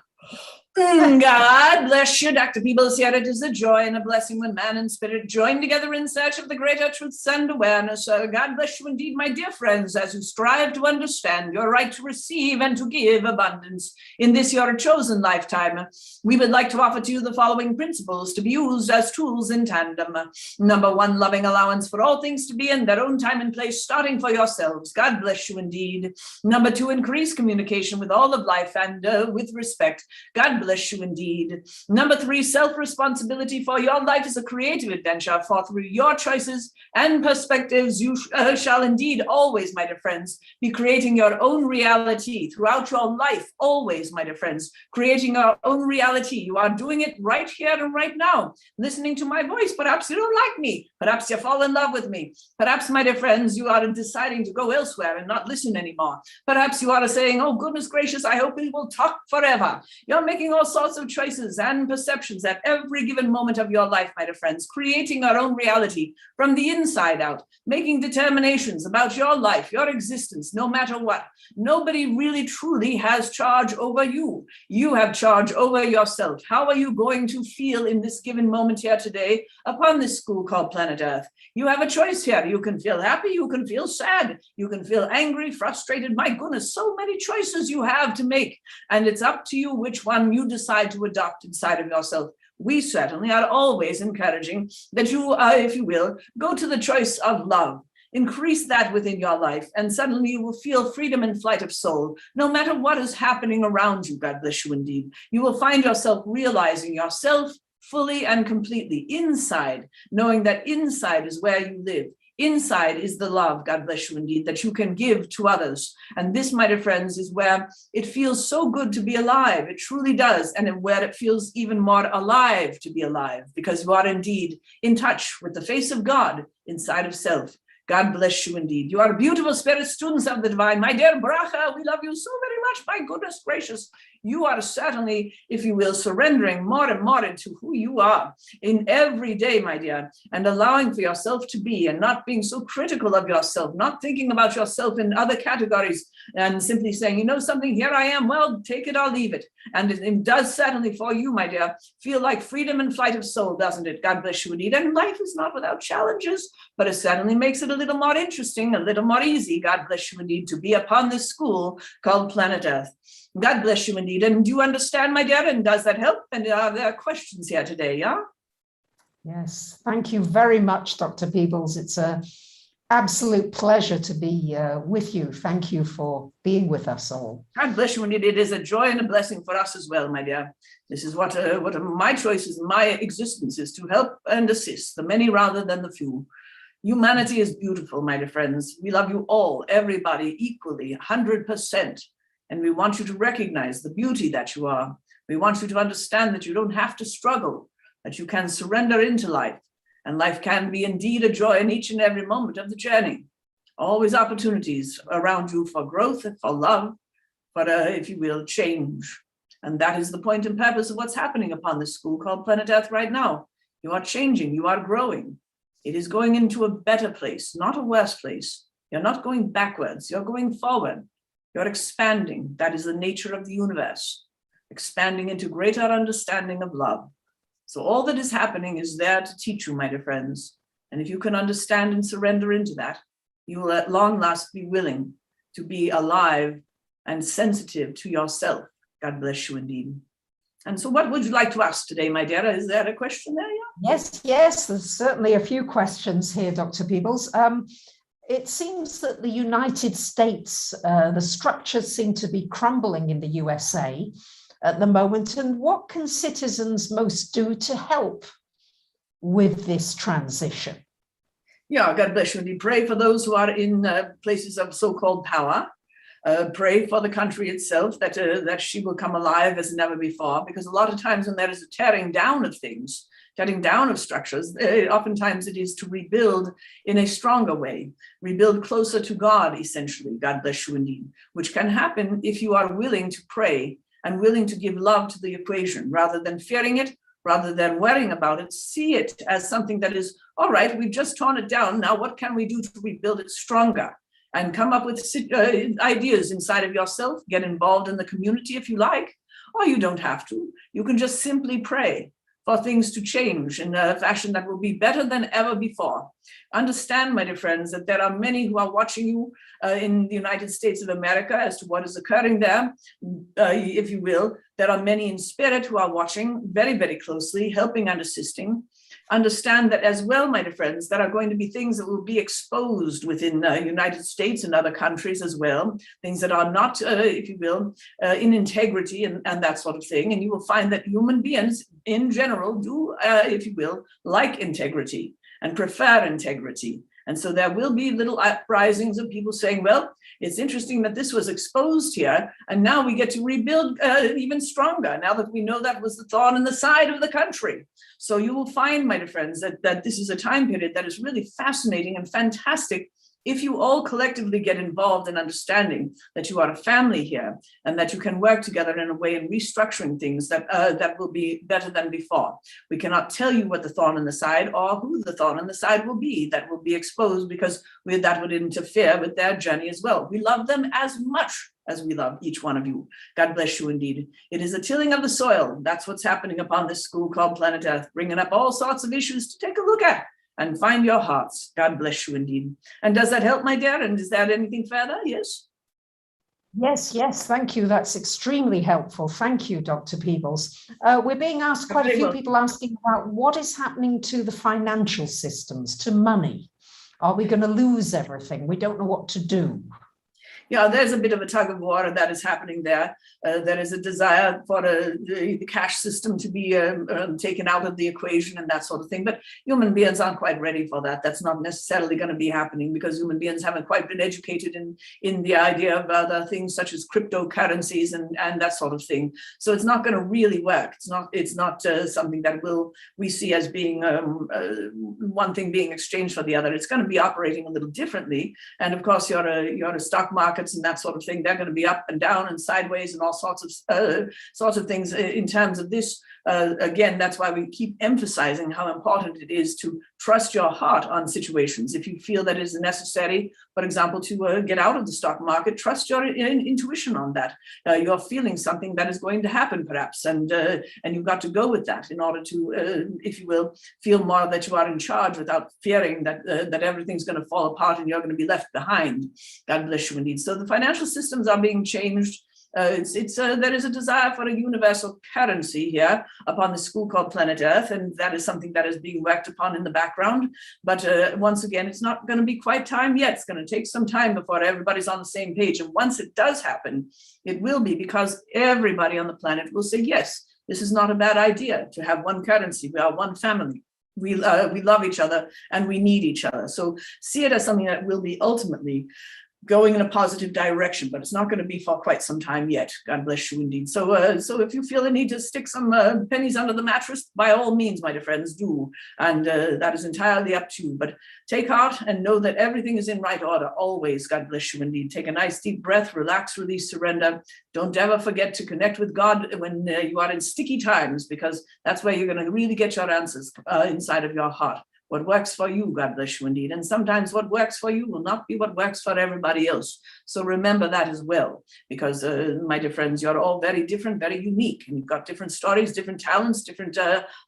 God bless you, Dr. Peebles. Yet it is a joy and a blessing when man and spirit join together in search of the greater truths and awareness. God bless you indeed, my dear friends, as you strive to understand your right to receive and to give abundance in this your chosen lifetime. We would like to offer to you the following principles to be used as tools in tandem. Number one, loving allowance for all things to be in their own time and place, starting for yourselves. God bless you indeed. Number two, increase communication with all of life and with respect. God bless you indeed. Number three, self-responsibility for your life is a creative adventure, for through your choices and perspectives, you shall indeed always, my dear friends, be creating your own reality throughout your life. Always, my dear friends, creating your own reality. You are doing it right here and right now, listening to my voice. Perhaps you don't like me. Perhaps you fall in love with me. Perhaps, my dear friends, you are deciding to go elsewhere and not listen anymore. Perhaps you are saying, oh, goodness gracious, I hope we will talk forever. You're making all sorts of choices and perceptions at every given moment of your life, my dear friends, creating our own reality from the inside out, making determinations about your life, your existence, no matter what. Nobody really truly has charge over you. You have charge over yourself. How are you going to feel in this given moment here today upon this school called Planet Earth? You have a choice here. You can feel happy, you can feel sad, you can feel angry, frustrated. My goodness, so many choices you have to make. And it's up to you which one you decide to adopt inside of yourself. We certainly are always encouraging that you, if you will, go to the choice of love. Increase that within your life, and suddenly you will feel freedom and flight of soul. No matter what is happening around you, God bless you indeed, you will find yourself realizing yourself fully and completely inside, knowing that inside is where you live. Inside is the love, God bless you indeed, that you can give to others. And this, my dear friends, is where it feels so good to be alive. It truly does. And where it feels even more alive to be alive, because you are indeed in touch with the face of God inside of self. God bless you indeed. You are beautiful spirit students of the divine. My dear Bracha, we love you so very much. My goodness gracious. You are certainly, if you will, surrendering more and more into who you are in every day, my dear, and allowing for yourself to be, and not being so critical of yourself, not thinking about yourself in other categories, and simply saying, you know something, here I am, well, take it or leave it. And it does certainly for you, my dear, feel like freedom and flight of soul, doesn't it? God bless you indeed. And life is not without challenges, but it certainly makes it a little more interesting, a little more easy, God bless you indeed, to be upon this school called Planet Earth. God bless you indeed. And do you understand, my dear? And does that help? And are there questions here today, yeah? Yes, thank you very much, Dr. Peebles. It's an absolute pleasure to be with you. Thank you for being with us all. God bless you indeed. It is a joy and a blessing for us as well, my dear. This is what my choice is, my existence is, to help and assist the many rather than the few. Humanity is beautiful, my dear friends. We love you all, everybody, equally, 100%. And we want you to recognize the beauty that you are. We want you to understand that you don't have to struggle, that you can surrender into life. And life can be indeed a joy in each and every moment of the journey. Always opportunities around you for growth and for love, for, if you will, change. And that is the point and purpose of what's happening upon this school called Planet Earth right now. You are changing, you are growing. It is going into a better place, not a worse place. You're not going backwards, you're going forward. You're expanding. That is the nature of the universe, expanding into greater understanding of love. So all that is happening is there to teach you, my dear friends. And if you can understand and surrender into that, you will at long last be willing to be alive and sensitive to yourself. God bless you indeed. And so what would you like to ask today, my dear? Is there a question there? Yeah? Yes, there's certainly a few questions here, Dr. Peebles. It seems that the United States, the structures seem to be crumbling in the USA at the moment. And what can citizens most do to help with this transition? Yeah, God bless you. And pray for those who are in places of so-called power. Pray for the country itself, that she will come alive as never before, because a lot of times when there is a tearing down of things, tearing down of structures, oftentimes it is to rebuild in a stronger way, rebuild closer to God, essentially. God bless you indeed, which can happen if you are willing to pray and willing to give love to the equation, rather than fearing it, rather than worrying about it. See it as something that is, all right, we've just torn it down. Now what can we do to rebuild it stronger? And come up with ideas inside of yourself, get involved in the community if you like, or you don't have to. You can just simply pray for things to change in a fashion that will be better than ever before. Understand, my dear friends, that there are many who are watching you in the United States of America as to what is occurring there, if you will. There are many in spirit who are watching very, very closely, helping and assisting. Understand that as well, my dear friends, there are going to be things that will be exposed within the United States and other countries as well, things that are not, if you will, in integrity and that sort of thing. And you will find that human beings in general do, if you will, like integrity and prefer integrity. And so there will be little uprisings of people saying, well, it's interesting that this was exposed here, and now we get to rebuild even stronger, now that we know that was the thorn in the side of the country. So you will find, my dear friends, that this is a time period that is really fascinating and fantastic if you all collectively get involved in understanding that you are a family here and that you can work together in a way in restructuring things that will be better than before. We cannot tell you what the thorn in the side or who the thorn in the side will be that will be exposed, because that would interfere with their journey as well. We love them as much as we love each one of you. God bless you indeed. It is a tilling of the soil. That's what's happening upon this school called Planet Earth, bringing up all sorts of issues to take a look at and find your hearts. God bless you indeed. And does that help, my dear? And is there anything further? Yes? Yes, thank you. That's extremely helpful. Thank you, Dr. Peebles. We're being asked, quite a few people asking about what is happening to the financial systems, to money. Are we going to lose everything? We don't know what to do. Yeah, there's a bit of a tug of war that is happening there. There is a desire for the cash system to be taken out of the equation and that sort of thing. But human beings aren't quite ready for that. That's not necessarily going to be happening, because human beings haven't quite been educated in the idea of other things such as cryptocurrencies and that sort of thing. So it's not going to really work. It's not something that we see as being one thing being exchanged for the other. It's going to be operating a little differently. And of course, you're a stock market and that sort of thing. They're going to be up and down and sideways and all sorts of things in terms of this. Again, that's why we keep emphasizing how important it is to trust your heart on situations. If you feel that it is necessary, for example, to get out of the stock market, trust your intuition on that. You're feeling something that is going to happen, perhaps, and you've got to go with that in order to, if you will, feel more that you are in charge without fearing that everything's going to fall apart and you're going to be left behind. God bless you indeed. So the financial systems are being changed. There is a desire for a universal currency here upon the school called Planet Earth, and that is something that is being worked upon in the background. But once again, it's not going to be quite time yet. It's going to take some time before everybody's on the same page. And once it does happen, it will be because everybody on the planet will say, yes, this is not a bad idea to have one currency. We are one family. We love each other and we need each other. So see it as something that will be ultimately going in a positive direction, but it's not going to be for quite some time yet. God bless you indeed. So if you feel the need to stick some pennies under the mattress, by all means, my dear friends, do. And that is entirely up to you. But take heart and know that everything is in right order, always. God bless you indeed. Take a nice deep breath, relax, release, surrender. Don't ever forget to connect with God when you are in sticky times, because that's where you're going to really get your answers inside of your heart. What works for you, God bless you indeed. And sometimes what works for you will not be what works for everybody else. So remember that as well, because my dear friends, you're all very different, very unique, and you've got different stories, different talents, different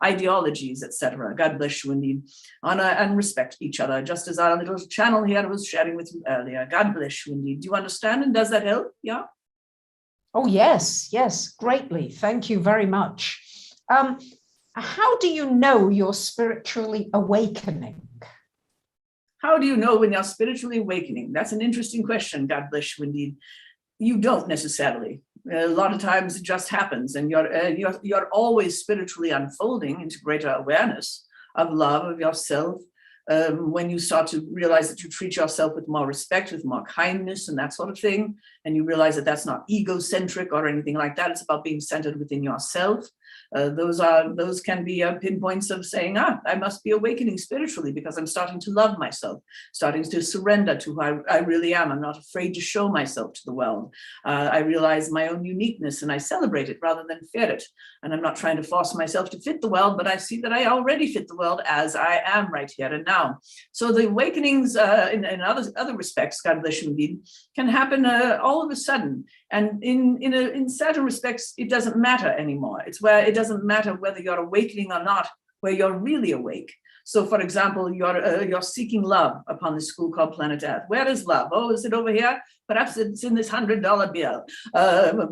ideologies, etc. God bless you indeed. Honor and respect each other, just as our little channel here was sharing with you earlier. God bless you indeed. Do you understand? And does that help? Yeah. Oh, yes, greatly. Thank you very much. How do you know you're spiritually awakening? How do you know when you're spiritually awakening? That's an interesting question. God bless you indeed. You don't necessarily. A lot of times it just happens, and you're always spiritually unfolding into greater awareness of love of yourself. When you start to realize that you treat yourself with more respect, with more kindness and that sort of thing, and you realize that that's not egocentric or anything like that, it's about being centered within yourself. Those can be pinpoints of saying, I must be awakening spiritually because I'm starting to love myself, starting to surrender to who I really am. I'm not afraid to show myself to the world. I realize my own uniqueness and I celebrate it rather than fear it. And I'm not trying to force myself to fit the world, but I see that I already fit the world as I am right here and now. So the awakenings in other respects, God bless you indeed, can happen all of a sudden. And in certain respects, it doesn't matter anymore. It's where it doesn't matter whether you're awakening or not, where you're really awake. So, for example, you're seeking love upon this school called Planet Earth. Where is love? Oh, is it over here? Perhaps it's in this $100 bill.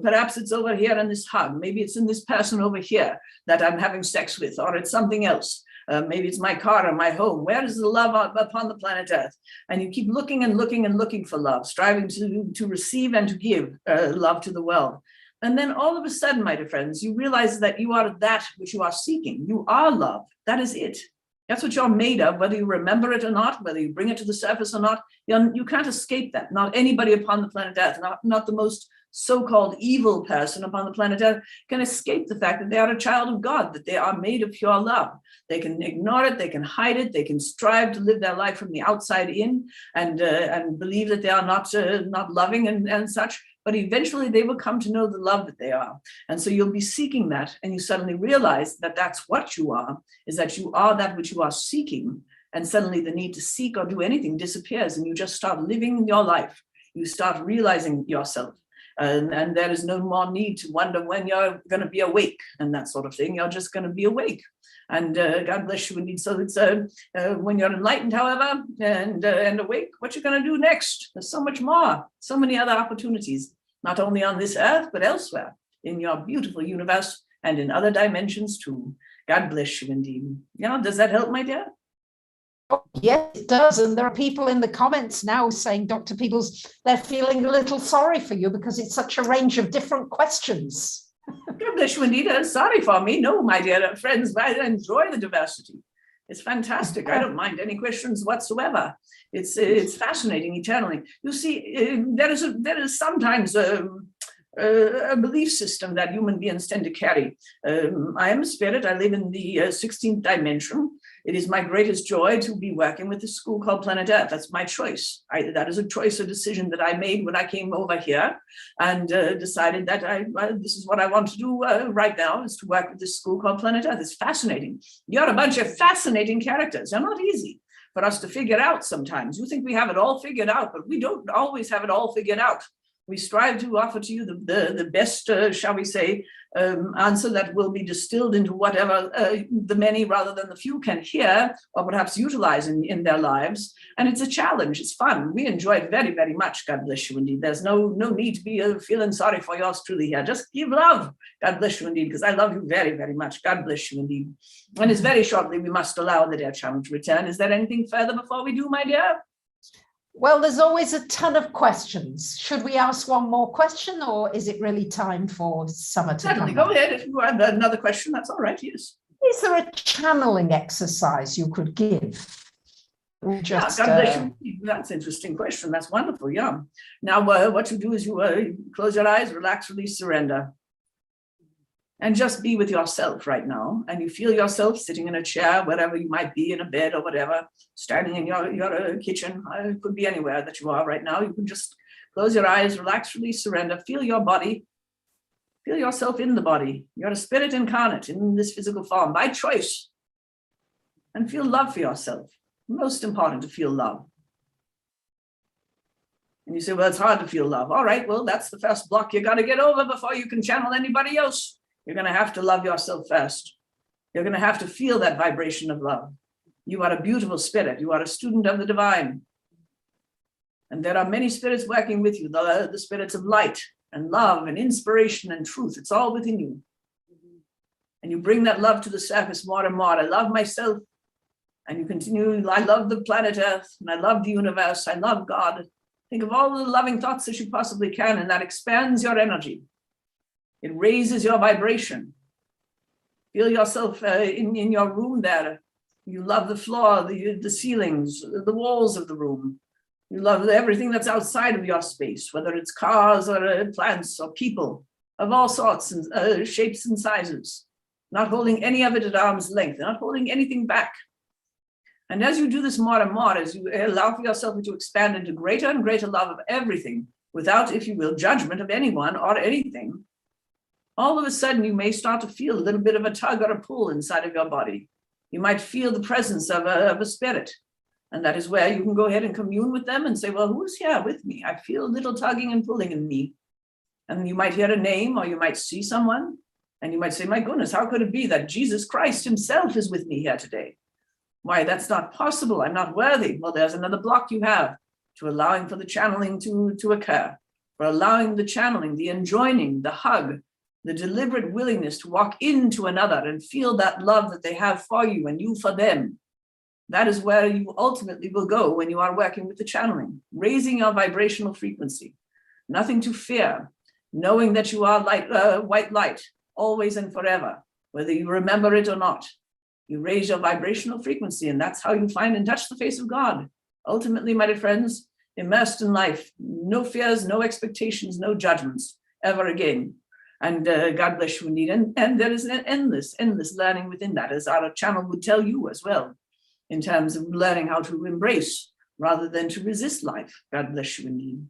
Perhaps it's over here in this hug. Maybe it's in this person over here that I'm having sex with, or it's something else. Maybe it's my car or my home. Where is the love upon the planet Earth? And you keep looking and looking and looking for love, striving to receive and to give love to the world. And then all of a sudden, my dear friends, you realize that you are that which you are seeking. You are love. That is it. That's what you're made of, whether you remember it or not, whether you bring it to the surface or not. You can't escape that. Not anybody upon the planet Earth, not the most so-called evil person upon the planet Earth can escape the fact that they are a child of God, that they are made of pure love. They can ignore it, they can hide it, they can strive to live their life from the outside in and believe that they are not loving and such. But eventually they will come to know the love that they are. And so you'll be seeking that, and you suddenly realize that that's what you are, is that you are that which you are seeking. And suddenly the need to seek or do anything disappears, and you just start living your life. You start realizing yourself. And there is no more need to wonder when you're going to be awake and that sort of thing. You're just going to be awake. And God bless you indeed. So it's when you're enlightened, however, and awake, what you're going to do next. There's so much more, so many other opportunities, not only on this earth, but elsewhere in your beautiful universe and in other dimensions too. God bless you indeed. Yeah, does that help, my dear? Oh, yes, it does. And there are people in the comments now saying, Dr. Peebles, they're feeling a little sorry for you because it's such a range of different questions. God bless you indeed. Sorry for me. No, my dear friends, I enjoy the diversity. It's fantastic. I don't mind any questions whatsoever. It's fascinating eternally. You see, there is sometimes a belief system that human beings tend to carry. I am a spirit. I live in the 16th dimension. It is my greatest joy to be working with this school called Planet Earth. That's my choice. That is a choice, a decision that I made when I came over here and decided that this is what I want to do right now, is to work with this school called Planet Earth. It's fascinating. You're a bunch of fascinating characters. They're not easy for us to figure out sometimes. You think we have it all figured out, but we don't always have it all figured out. We strive to offer to you the best, shall we say, answer that will be distilled into whatever the many rather than the few can hear or perhaps utilize in their lives. And it's a challenge. It's fun. We enjoy it very, very much. God bless you indeed. There's no need to be feeling sorry for yours truly here. Just give love. God bless you indeed, because I love you very, very much. God bless you indeed. And it's very shortly we must allow the dear channel to return. Is there anything further before we do, my dear? Well, there's always a ton of questions. Should we ask one more question, or is it really time for Summer to Certainly, go ahead. If you have another question, that's all right, yes. Is there a channeling exercise you could give? Just, God bless you. That's an interesting question. That's wonderful, yeah. Now, what you do is you close your eyes, relax, release, surrender. And just be with yourself right now. And you feel yourself sitting in a chair, wherever you might be, in a bed or whatever, standing in your kitchen. It could be anywhere that you are right now. You can just close your eyes, relax, release, surrender. Feel your body. Feel yourself in the body. You're a spirit incarnate in this physical form by choice. And feel love for yourself. Most important to feel love. And you say, well, it's hard to feel love. All right, well, that's the first block you got to get over before you can channel anybody else. You're going to have to love yourself first. You're going to have to feel that vibration of love. You are a beautiful spirit. You are a student of the divine. And there are many spirits working with you, the spirits of light and love and inspiration and truth. It's all within you. And you bring that love to the surface more and more. I love myself. And you continue, I love the planet Earth, and I love the universe. I love God. Think of all the loving thoughts that you possibly can, and that expands your energy. It raises your vibration. Feel yourself in your room there, You love the floor, the ceilings, the walls of the room. You love everything that's outside of your space, whether it's cars or plants or people of all sorts and shapes and sizes, not holding any of it at arm's length, not holding anything back. And as you do this more and more, as you allow for yourself to expand into greater and greater love of everything, without, if you will, judgment of anyone or anything, all of a sudden you may start to feel a little bit of a tug or a pull inside of your body. You might feel the presence of a spirit. And that is where you can go ahead and commune with them and say, well, who's here with me? I feel a little tugging and pulling in me. And you might hear a name, or you might see someone, and you might say, my goodness, how could it be that Jesus Christ himself is with me here today? Why, that's not possible. I'm not worthy. Well, there's another block you have to allowing for the channeling to occur, for allowing the channeling, the enjoining, the hug, the deliberate willingness to walk into another and feel that love that they have for you and you for them. That is where you ultimately will go when you are working with the channeling, raising your vibrational frequency. Nothing to fear, knowing that you are light, white light, always and forever, whether you remember it or not. You raise your vibrational frequency, and that's how you find and touch the face of God. Ultimately, my dear friends, immersed in life, no fears, no expectations, no judgments ever again. And God bless you indeed. And there is an endless learning within that, as our channel would tell you as well, in terms of learning how to embrace rather than to resist life. God bless you indeed.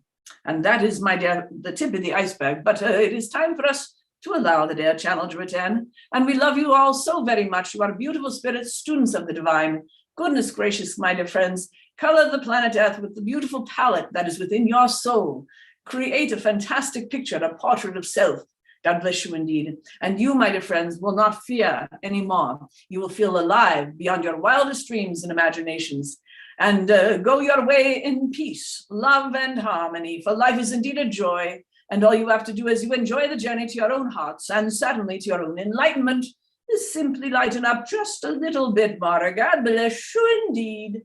And that is, my dear, the tip of the iceberg. But it is time for us to allow the dear channel to return. And we love you all so very much. You are beautiful spirits, students of the divine. Goodness gracious, my dear friends, color the planet Earth with the beautiful palette that is within your soul. Create a fantastic picture, a portrait of self. God bless you indeed. And you, my dear friends, will not fear anymore. You will feel alive beyond your wildest dreams and imaginations. And go your way in peace, love, and harmony. For life is indeed a joy. And all you have to do as you enjoy the journey to your own hearts and certainly to your own enlightenment is simply lighten up just a little bit more. God bless you indeed.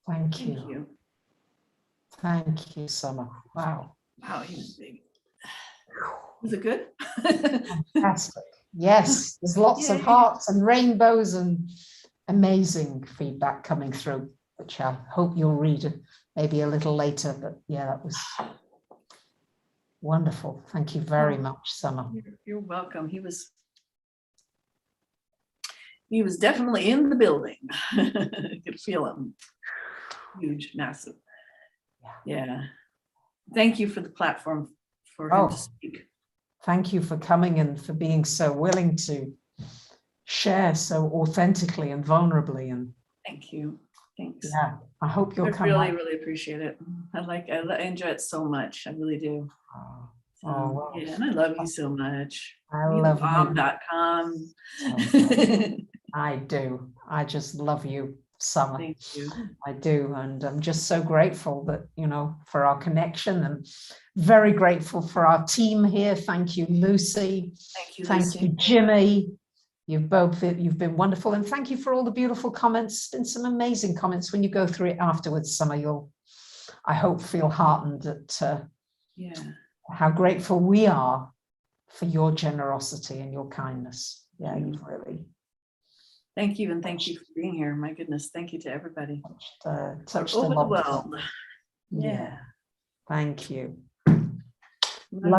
Thank you. Thank you, Summer. Wow. Wow, he was big. Was it good? Fantastic. Yes, there's lots of hearts and rainbows and amazing feedback coming through, which I hope you'll read maybe a little later. But yeah, that was wonderful. Thank you very much, Summer. You're welcome. He was definitely in the building. I could feel him. Huge, massive. Yeah. Thank you for the platform for him to speak. Thank you for coming and for being so willing to share so authentically and vulnerably. And thank you. Thanks. Yeah, I hope you'll come. I really appreciate it. I enjoy it so much. I really do. Well, yeah, and I love you so much. I love Mom.com. I do. I just love you, Summer. Thank you. I do. And I'm just so grateful that, for our connection, and very grateful for our team here. Thank you, Lucy. Thank you, Jimmy. You've been wonderful. And thank you for all the beautiful comments. Been some amazing comments. When you go through it afterwards, Summer, you'll, I hope, feel heartened at how grateful we are for your generosity and your kindness. Yeah, you've really. Thank you, and thank you for being here. My goodness, thank you to everybody. Touched over the world. Yeah. Thank you.